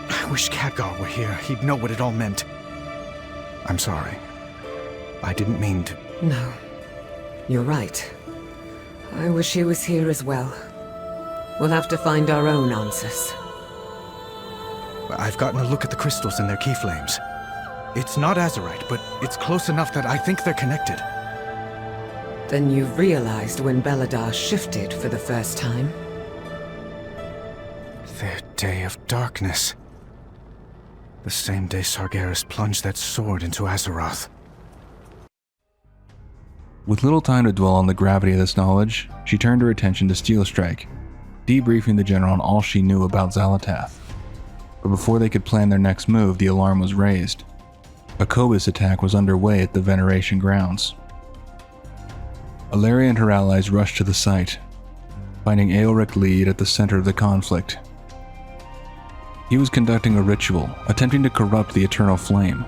I wish Khadgar were here. He'd know what it all meant. I'm sorry. I didn't mean to... No. You're right. I wish he was here as well. We'll have to find our own answers. I've gotten a look at the crystals in their key flames. It's not Azerite, but it's close enough that I think they're connected. Then you've realized when Beladar shifted for the first time? Their day of darkness. The same day Sargeras plunged that sword into Azeroth. With little time to dwell on the gravity of this knowledge, she turned her attention to Steelstrike, debriefing the general on all she knew about Xal'atath. But before they could plan their next move, the alarm was raised. A Kobus attack was underway at the Veneration grounds. Alleria and her allies rushed to the site, finding Eorek Lead at the center of the conflict. He was conducting a ritual, attempting to corrupt the Eternal Flame,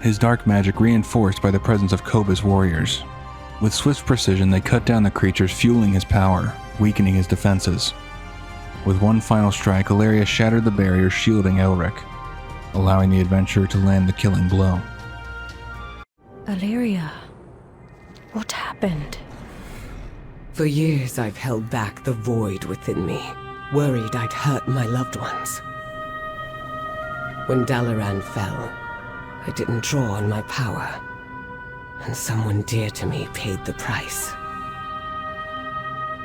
his dark magic reinforced by the presence of Kobus warriors. With swift precision, they cut down the creatures, fueling his power, weakening his defenses. With one final strike, Alleria shattered the barrier shielding Elric, allowing the adventurer to land the killing blow. Alleria, what happened? For years I've held back the void within me, worried I'd hurt my loved ones. When Dalaran fell, I didn't draw on my power, and someone dear to me paid the price.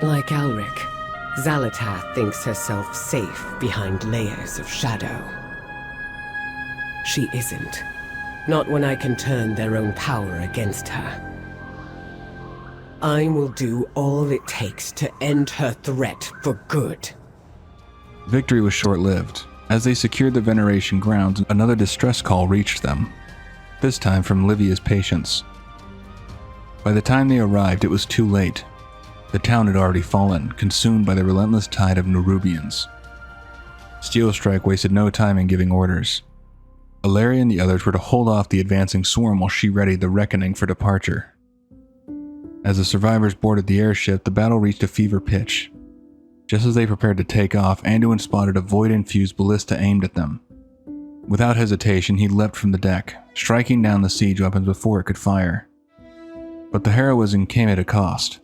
Like Alric, Xal'atath thinks herself safe behind layers of shadow. She isn't. Not when I can turn their own power against her. I will do all it takes to end her threat for good. Victory was short-lived. As they secured the Veneration grounds, another distress call reached them, this time from Livia's patients. By the time they arrived, it was too late. The town had already fallen, consumed by the relentless tide of Nerubians. Steelstrike wasted no time in giving orders. Alleria and the others were to hold off the advancing swarm while she readied the Reckoning for departure. As the survivors boarded the airship, the battle reached a fever pitch. Just as they prepared to take off, Anduin spotted a void-infused ballista aimed at them. Without hesitation, he leapt from the deck, striking down the siege weapons before it could fire. But the heroism came at a cost.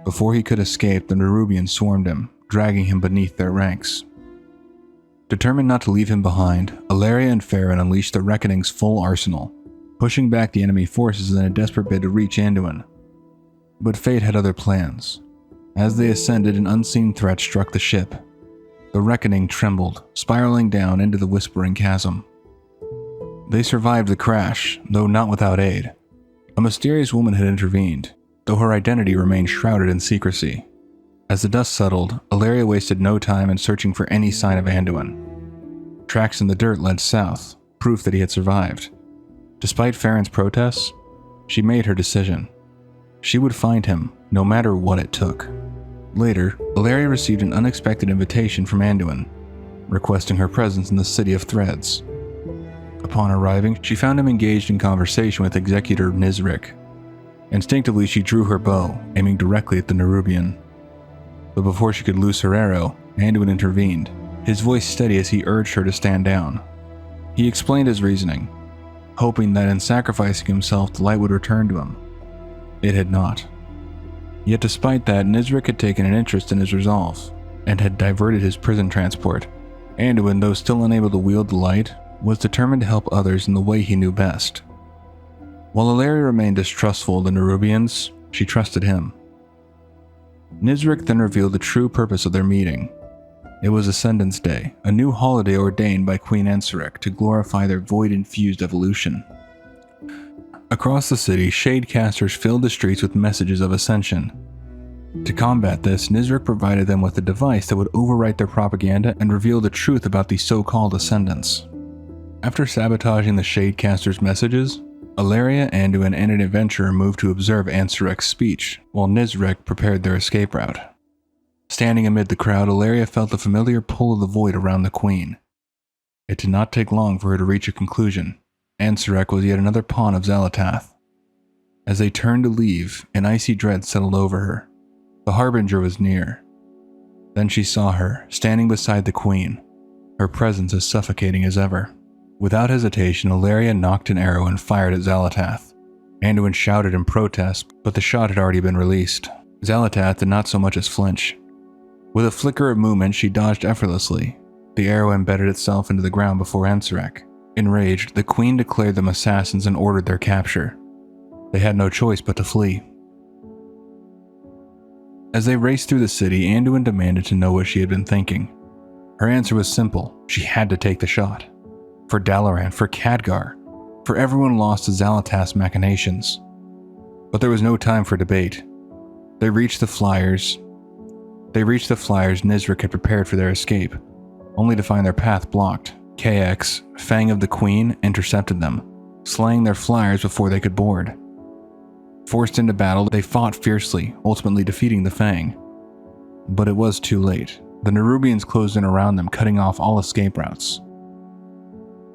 Before he could escape, the Nerubians swarmed him, dragging him beneath their ranks. Determined not to leave him behind, Alleria and Farron unleashed the Reckoning's full arsenal, pushing back the enemy forces in a desperate bid to reach Anduin. But fate had other plans. As they ascended, an unseen threat struck the ship. The Reckoning trembled, spiraling down into the Whispering Chasm. They survived the crash, though not without aid. A mysterious woman had intervened, though her identity remained shrouded in secrecy. As the dust settled, Alleria wasted no time in searching for any sign of Anduin. Tracks in the dirt led south, proof that he had survived. Despite Farron's protests, she made her decision. She would find him, no matter what it took. Later, Alleria received an unexpected invitation from Anduin, requesting her presence in the City of Threads. Upon arriving, she found him engaged in conversation with Executor Nizrik. Instinctively, she drew her bow, aiming directly at the Nerubian. But before she could loose her arrow, Anduin intervened, his voice steady as he urged her to stand down. He explained his reasoning, hoping that in sacrificing himself, the light would return to him. It had not. Yet despite that, Nizrik had taken an interest in his resolve, and had diverted his prison transport. Anduin, though still unable to wield the light, was determined to help others in the way he knew best. While Alleria remained distrustful of the Nerubians, she trusted him. Nizrik then revealed the true purpose of their meeting. It was Ascendance Day, a new holiday ordained by Queen Ensarek to glorify their void-infused evolution. Across the city, shadecasters filled the streets with messages of ascension. To combat this, Nizrik provided them with a device that would overwrite their propaganda and reveal the truth about the so-called Ascendants. After sabotaging the shadecasters' messages, Alleria, Anduin, and an adventurer moved to observe Ansarek's speech, while Nizrik prepared their escape route. Standing amid the crowd, Alleria felt the familiar pull of the void around the queen. It did not take long for her to reach a conclusion. Ansarek was yet another pawn of Xal'atath. As they turned to leave, an icy dread settled over her. The harbinger was near. Then she saw her, standing beside the queen, her presence as suffocating as ever. Without hesitation, Alleria knocked an arrow and fired at Xal'atath. Anduin shouted in protest, but the shot had already been released. Xal'atath did not so much as flinch. With a flicker of movement, she dodged effortlessly. The arrow embedded itself into the ground before Ansarek. Enraged, the queen declared them assassins and ordered their capture. They had no choice but to flee. As they raced through the city, Anduin demanded to know what she had been thinking. Her answer was simple: she had to take the shot. For Dalaran, for Khadgar, for everyone lost to Xal'atath's machinations. But there was no time for debate. They reached the flyers Nizrik had prepared for their escape, only to find their path blocked. KX, Fang of the Queen, intercepted them, slaying their flyers before they could board. Forced into battle, they fought fiercely, ultimately defeating the Fang. But it was too late. The Nerubians closed in around them, cutting off all escape routes.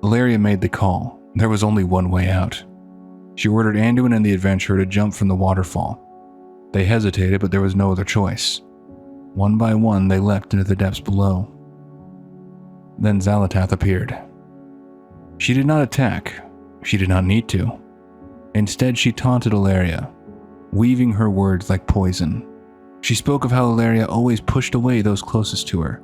Alleria made the call. There was only one way out. She ordered Anduin and the adventurer to jump from the waterfall. They hesitated, but there was no other choice. One by one, they leapt into the depths below. Then Xal'atath appeared. She did not attack. She did not need to. Instead, she taunted Alleria, weaving her words like poison. She spoke of how Alleria always pushed away those closest to her.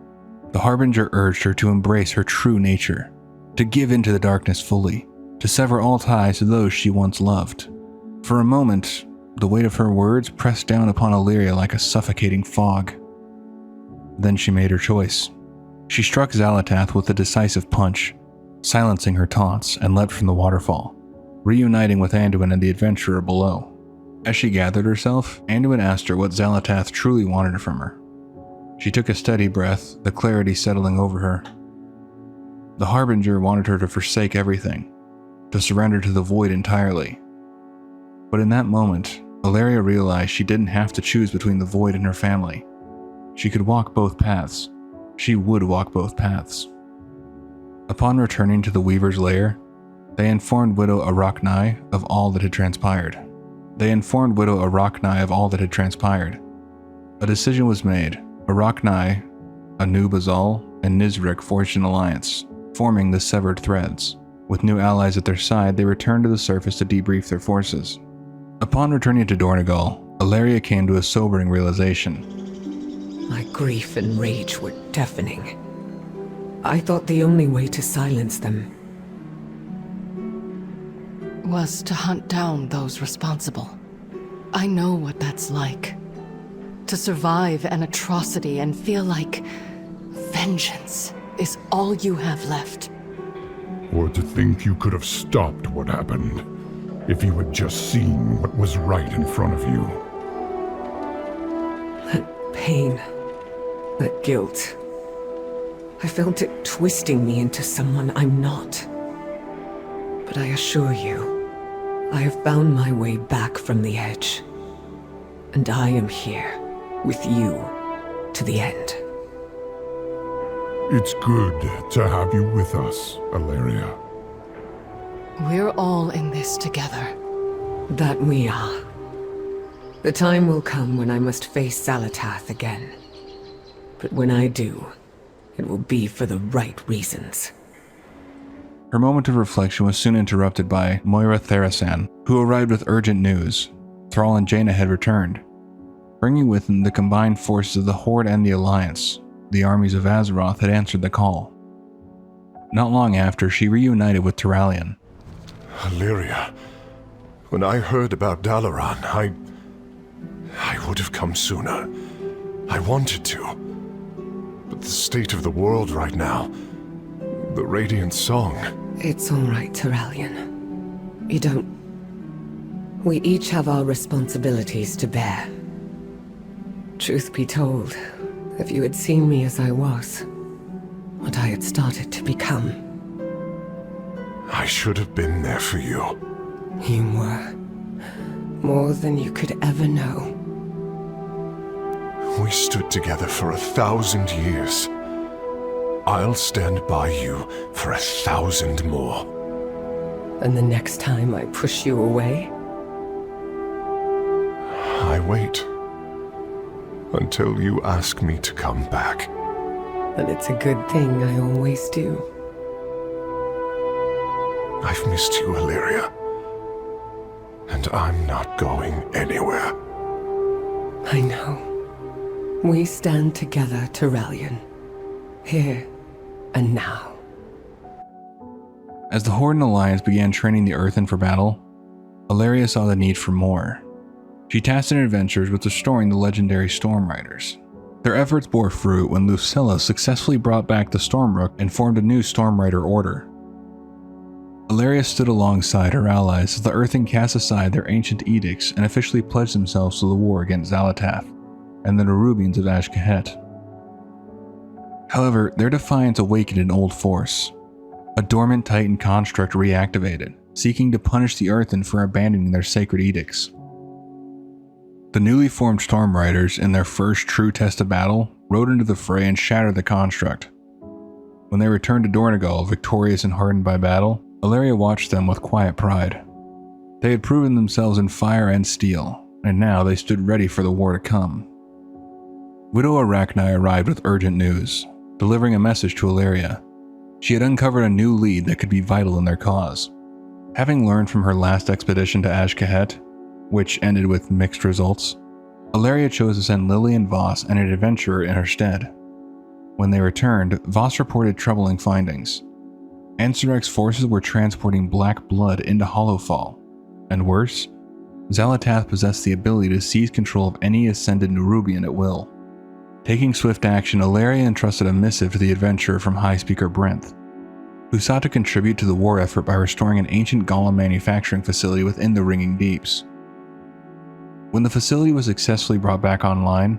The Harbinger urged her to embrace her true nature, to give in to the darkness fully, to sever all ties to those she once loved. For a moment, the weight of her words pressed down upon Alleria like a suffocating fog. Then she made her choice. She struck Xal'atath with a decisive punch, silencing her taunts, and leapt from the waterfall, reuniting with Anduin and the adventurer below. As she gathered herself, Anduin asked her what Xal'atath truly wanted from her. She took a steady breath, the clarity settling over her. The Harbinger wanted her to forsake everything, to surrender to the void entirely. But in that moment, Alleria realized she didn't have to choose between the void and her family. She could walk both paths. She would walk both paths. Upon returning to the Weaver's lair, they informed Widow Arachni of all that had transpired. A decision was made. Arachni, Anu Bazal, and Nizrik forged an alliance, forming the Severed Threads. With new allies at their side, they returned to the surface to debrief their forces. Upon returning to Dornegal, Alleria came to a sobering realization. My grief and rage were deafening. I thought the only way to silence them was to hunt down those responsible. I know what that's like. To survive an atrocity and feel like vengeance is all you have left. Or to think you could have stopped what happened, if you had just seen what was right in front of you. That pain, that guilt. I felt it twisting me into someone I'm not. But I assure you, I have found my way back from the edge. And I am here, with you, to the end. It's good to have you with us, Alleria. We're all in this together. That we are. The time will come when I must face Xal'atath again. But when I do, it will be for the right reasons. Her moment of reflection was soon interrupted by Moira Therasan, who arrived with urgent news. Thrall and Jaina had returned. bringing with them the combined forces of the Horde and the Alliance. The armies of Azeroth had answered the call. Not long after, she reunited with Turalyon. Alleria, when I heard about Dalaran, I would have come sooner. I wanted to. But the state of the world right now, the Radiant Song... It's all right, Turalyon. You don't... We each have our responsibilities to bear. Truth be told, if you had seen me as I was, what I had started to become... I should have been there for you. You were. More than you could ever know. We stood together for 1,000 years. I'll stand by you for 1,000 more. And the next time I push you away? I wait. Until you ask me to come back. And it's a good thing I always do. I've missed you, Alleria. And I'm not going anywhere. I know. We stand together, Turalyon. Here and now. As the Horde and Alliance began training the Earthen for battle, Alleria saw the need for more. She tasked her adventurers with restoring the legendary Storm Riders. Their efforts bore fruit when Lucilla successfully brought back the Stormrook and formed a new Storm Rider order. Alleria stood alongside her allies as the Earthen cast aside their ancient edicts and officially pledged themselves to the war against Xal'atath and the Nerubians of Azj-Kahet. However, their defiance awakened an old force. A dormant Titan construct reactivated, seeking to punish the Earthen for abandoning their sacred edicts. The newly formed Storm Riders, in their first true test of battle, rode into the fray and shattered the construct. When they returned to Dornegal, victorious and hardened by battle, Alleria watched them with quiet pride. They had proven themselves in fire and steel, and now they stood ready for the war to come. Widow Arachni arrived with urgent news, delivering a message to Alleria. She had uncovered a new lead that could be vital in their cause. Having learned from her last expedition to Azj-Kahet, which ended with mixed results, Alleria chose to send Lillian Voss and an adventurer in her stead. When they returned, Voss reported troubling findings. Ansarek's forces were transporting black blood into Hollowfall, and worse, Xal'atath possessed the ability to seize control of any ascended Nerubian at will. Taking swift action, Alleria entrusted a missive to the adventurer from High Speaker Brenth, who sought to contribute to the war effort by restoring an ancient golem manufacturing facility within the Ringing Deeps. When the facility was successfully brought back online,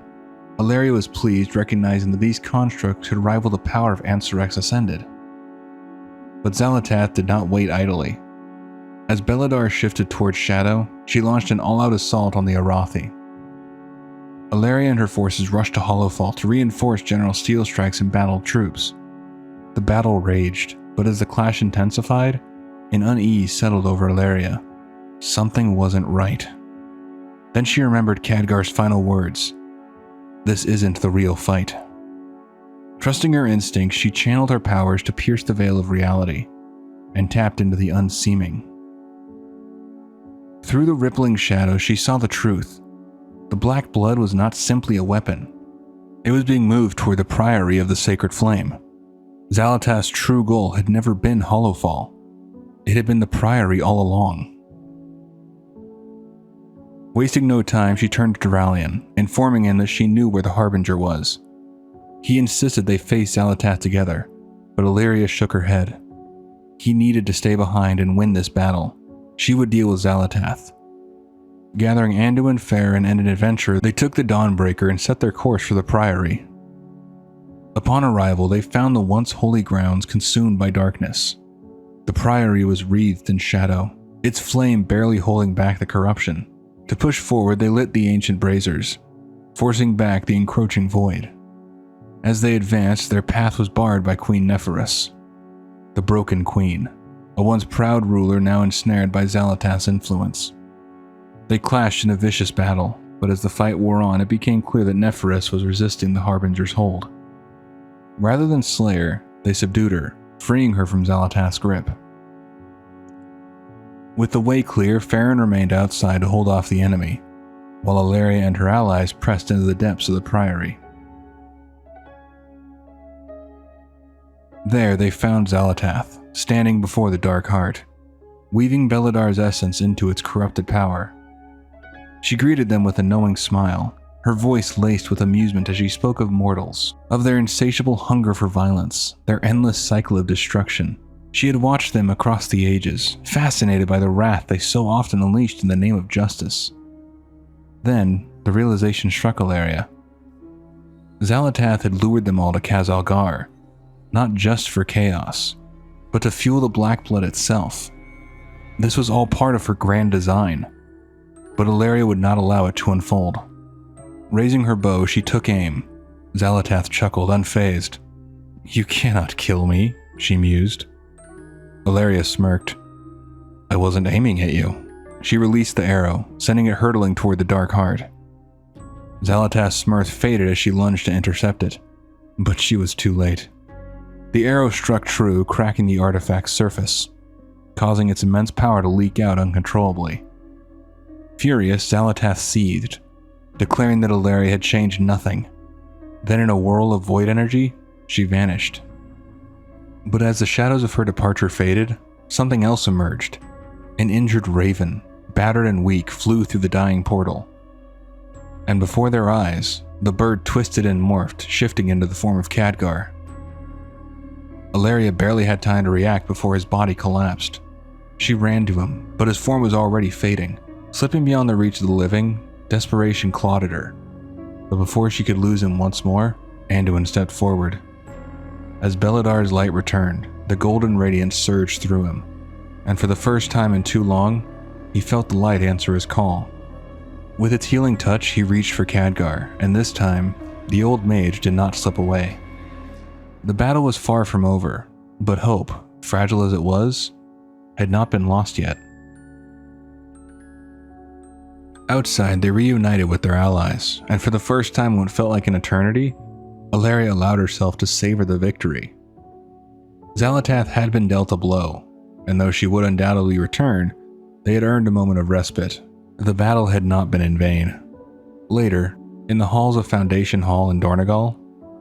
Alleria was pleased, recognizing that these constructs could rival the power of Ansarek's Ascended. But Xal'atath did not wait idly. As Beledar shifted towards Shadow, she launched an all-out assault on the Arathi. Alleria and her forces rushed to Hollowfall to reinforce General Steelstrike's embattled troops. The battle raged, but as the clash intensified, an unease settled over Alleria. Something wasn't right. Then she remembered Khadgar's final words. This isn't the real fight. Trusting her instincts, she channeled her powers to pierce the veil of reality, and tapped into the unseeming. Through the rippling shadows, she saw the truth. The black blood was not simply a weapon. It was being moved toward the priory of the Sacred Flame. Xal'atath's true goal had never been Hollowfall. It had been the priory all along. Wasting no time, she turned to Turalyon, informing him that she knew where the Harbinger was. He insisted they face Xal'atath together, but Alleria shook her head. He needed to stay behind and win this battle. She would deal with Xal'atath. Gathering Anduin, Farron, and an adventurer, they took the Dawnbreaker and set their course for the Priory. Upon arrival, they found the once holy grounds consumed by darkness. The Priory was wreathed in shadow, its flame barely holding back the corruption. To push forward, they lit the ancient braziers, forcing back the encroaching void. As they advanced, their path was barred by Queen Neferis, the Broken Queen, a once proud ruler now ensnared by Xal'atath's influence. They clashed in a vicious battle, but as the fight wore on, it became clear that Neferis was resisting the Harbinger's hold. Rather than slay her, they subdued her, freeing her from Xal'atath's grip. With the way clear, Farron remained outside to hold off the enemy. while Alleria and her allies pressed into the depths of the priory. There they found Xal'atath, standing before the Dark Heart, weaving Beledar's essence into its corrupted power. She greeted them with a knowing smile, her voice laced with amusement as she spoke of mortals, of their insatiable hunger for violence, their endless cycle of destruction. She had watched them across the ages, fascinated by the wrath they so often unleashed in the name of justice. Then, the realization struck Alleria. Xal'atath had lured them all to Khazalgar, not just for chaos, but to fuel the Black Blood itself. This was all part of her grand design, but Alleria would not allow it to unfold. Raising her bow, she took aim. Xal'atath chuckled, unfazed. "You cannot kill me," she mused. Alleria smirked. "I wasn't aiming at you." She released the arrow, sending it hurtling toward the Dark Heart. Xal'atath's mirth faded as she lunged to intercept it, but she was too late. The arrow struck true, cracking the artifact's surface, causing its immense power to leak out uncontrollably. Furious, Xal'atath seethed, declaring that Alleria had changed nothing. Then in a whirl of void energy, she vanished. But as the shadows of her departure faded, something else emerged. An injured raven, battered and weak, flew through the dying portal. And before their eyes, the bird twisted and morphed, shifting into the form of Khadgar. Alleria barely had time to react before his body collapsed. She ran to him, but his form was already fading. Slipping beyond the reach of the living, desperation clawed at her. But before she could lose him once more, Anduin stepped forward. As Beledar's light returned, the golden radiance surged through him, and for the first time in too long, he felt the light answer his call. With its healing touch, he reached for Khadgar, and this time, the old mage did not slip away. The battle was far from over, but hope, fragile as it was, had not been lost yet. Outside, they reunited with their allies, and for the first time in what felt like an eternity, Alleria allowed herself to savor the victory. Xal'atath had been dealt a blow, and though she would undoubtedly return, they had earned a moment of respite. The battle had not been in vain. Later, in the halls of Foundation Hall in Dornogal,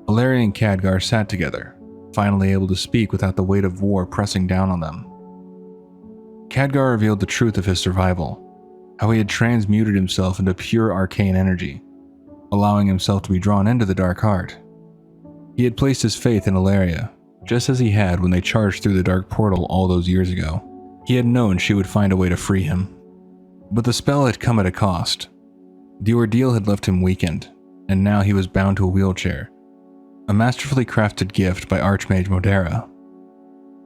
Alleria and Khadgar sat together, finally able to speak without the weight of war pressing down on them. Khadgar revealed the truth of his survival, how he had transmuted himself into pure arcane energy, allowing himself to be drawn into the Dark Heart. He had placed his faith in Alleria, just as he had when they charged through the Dark Portal all those years ago. He had known she would find a way to free him. But the spell had come at a cost. The ordeal had left him weakened, and now he was bound to a wheelchair, a masterfully crafted gift by Archmage Modera.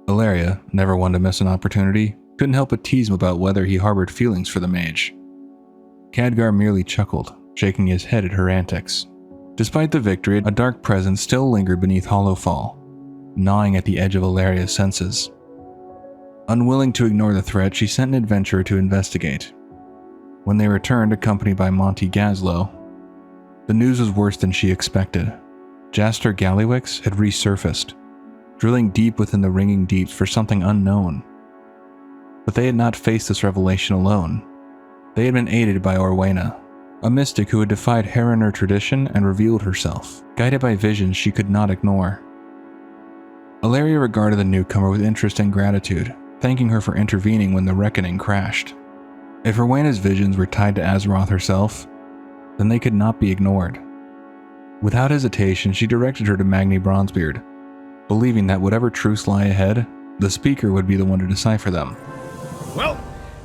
Alleria, never one to miss an opportunity, couldn't help but tease him about whether he harbored feelings for the mage. Khadgar merely chuckled, shaking his head at her antics. Despite the victory, a dark presence still lingered beneath Hollowfall, gnawing at the edge of Alleria's senses. Unwilling to ignore the threat, she sent an adventurer to investigate. When they returned, accompanied by Monty Gaslow, the news was worse than she expected. Jaster Gallywix had resurfaced, drilling deep within the ringing deeps for something unknown. But they had not faced this revelation alone. They had been aided by Orwena, a mystic who had defied Herener tradition and revealed herself, guided by visions she could not ignore. Alleria regarded the newcomer with interest and gratitude, thanking her for intervening when the reckoning crashed. If Orwena's visions were tied to Azeroth herself, then they could not be ignored. Without hesitation, she directed her to Magni Bronzebeard, believing that whatever truths lie ahead, the speaker would be the one to decipher them. Well,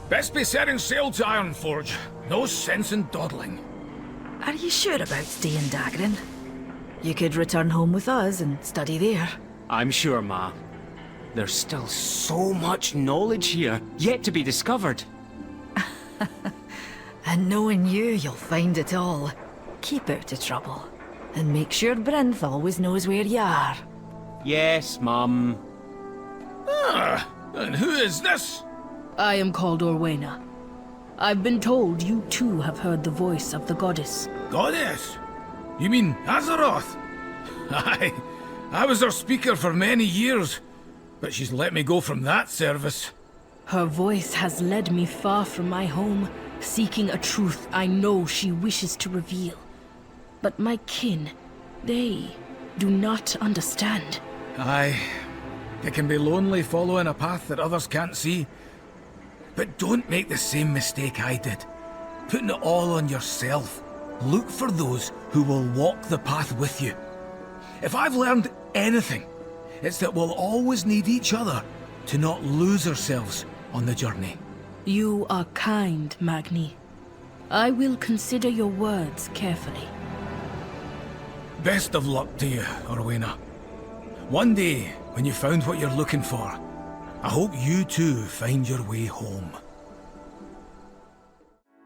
best be setting sail to Ironforge. No sense in dawdling. Are you sure about staying Dalaran? You could return home with us and study there. I'm sure, Ma. There's still so much knowledge here, yet to be discovered. And knowing you, you'll find it all. Keep out of trouble. And make sure Brinth always knows where you are. Yes, Mum. Ah, and who is this? I am called Orwena. I've been told you too have heard the voice of the goddess. Goddess? You mean Azeroth? Aye, I was her speaker for many years, but she's let me go from that service. Her voice has led me far from my home seeking a truth I know she wishes to reveal. But my kin, they do not understand. Aye, it can be lonely following a path that others can't see. But don't make the same mistake I did, putting it all on yourself. Look for those who will walk the path with you. If I've learned anything, it's that we'll always need each other to not lose ourselves on the journey. You are kind, Magni. I will consider your words carefully. Best of luck to you, Orwena. One day, when you found what you're looking for, I hope you too find your way home.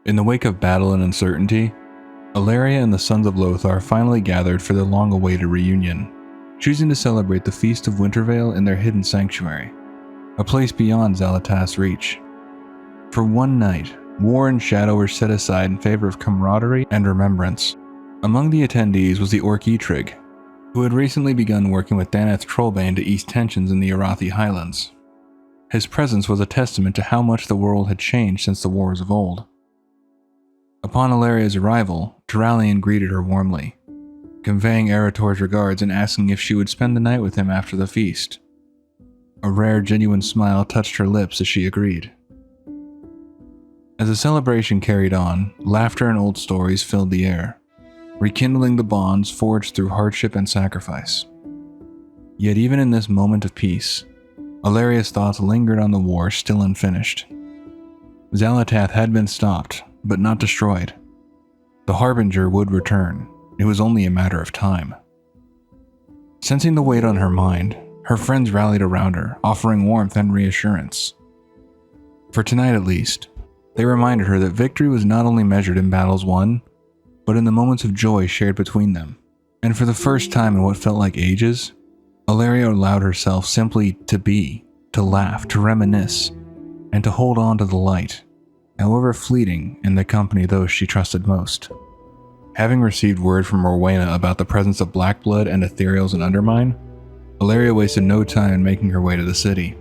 In the wake of battle and uncertainty, Alleria and the Sons of Lothar finally gathered for their long-awaited reunion, choosing to celebrate the Feast of Wintervale in their hidden sanctuary, a place beyond Xal'atath's reach. For one night, war and shadow were set aside in favor of camaraderie and remembrance. Among the attendees was the Orc Eitrig, who had recently begun working with Danath Trollbane to ease tensions in the Arathi Highlands. His presence was a testament to how much the world had changed since the wars of old. Upon Alleria's arrival, Turallion greeted her warmly, conveying Erator's regards and asking if she would spend the night with him after the feast. A rare, genuine smile touched her lips as she agreed. As the celebration carried on, laughter and old stories filled the air, rekindling the bonds forged through hardship and sacrifice. Yet even in this moment of peace, Alleria's thoughts lingered on the war still unfinished. Xal'atath had been stopped, but not destroyed. The harbinger would return. It was only a matter of time. Sensing the weight on her mind, her friends rallied around her, offering warmth and reassurance. For tonight at least, they reminded her that victory was not only measured in battles won, but in the moments of joy shared between them. And for the first time in what felt like ages, Alleria allowed herself simply to be, to laugh, to reminisce, and to hold on to the light, however fleeting, in the company of those she trusted most. Having received word from Orwena about the presence of Blackblood and Ethereals in Undermine, Alleria wasted no time in making her way to the city.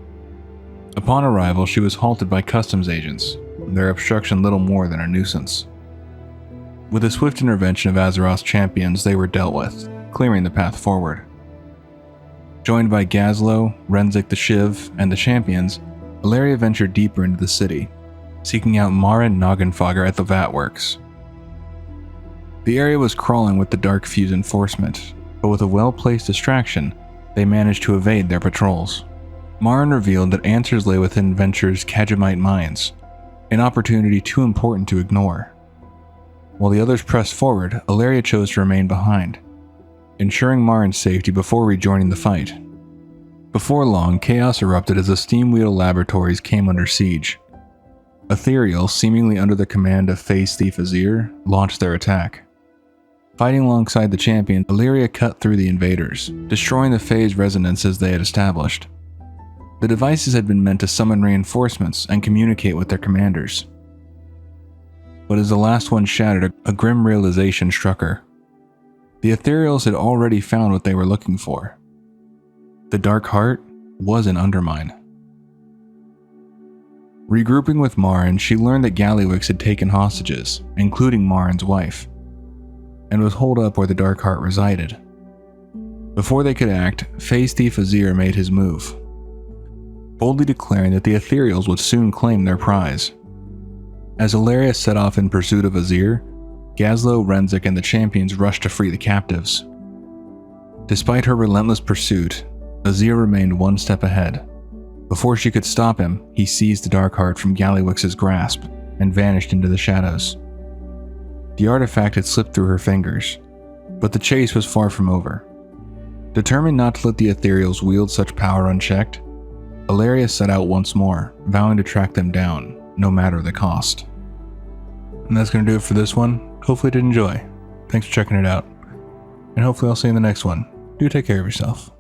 Upon arrival, she was halted by customs agents, their obstruction little more than a nuisance. With the swift intervention of Azeroth's champions, they were dealt with, clearing the path forward. Joined by Gazlo, Renzik the Shiv, and the champions, Alleria ventured deeper into the city, seeking out Marin Noggenfogger at the Vatworks. The area was crawling with the Dark Fuse enforcement, but with a well-placed distraction, they managed to evade their patrols. Marin revealed that answers lay within Venture's Khajiit mines, an opportunity too important to ignore. While the others pressed forward, Alleria chose to remain behind, ensuring Marin's safety before rejoining the fight. Before long, chaos erupted as the Steamwheel laboratories came under siege. Ethereal, seemingly under the command of Phase Thief Azir, launched their attack. Fighting alongside the champion, Alleria cut through the invaders, destroying the phase resonances they had established. The devices had been meant to summon reinforcements and communicate with their commanders. But as the last one shattered, a grim realization struck her. The Ethereals had already found what they were looking for. The Dark Heart was an Undermine. Regrouping with Marin, she learned that Gallywix had taken hostages, including Marin's wife, and was holed up where the Dark Heart resided. Before they could act, Phase Thief Azir made his move, boldly declaring that the Ethereals would soon claim their prize. As Alleria set off in pursuit of Azir, Gazlo, Renzik, and the champions rushed to free the captives. Despite her relentless pursuit, Azir remained one step ahead. Before she could stop him, he seized the Dark Heart from Gallywix's grasp and vanished into the shadows. The artifact had slipped through her fingers, but the chase was far from over. Determined not to let the Ethereals wield such power unchecked, Alleria set out once more, vowing to track them down, no matter the cost. And that's going to do it for this one. Hopefully you did enjoy. Thanks for checking it out. And hopefully I'll see you in the next one. Do take care of yourself.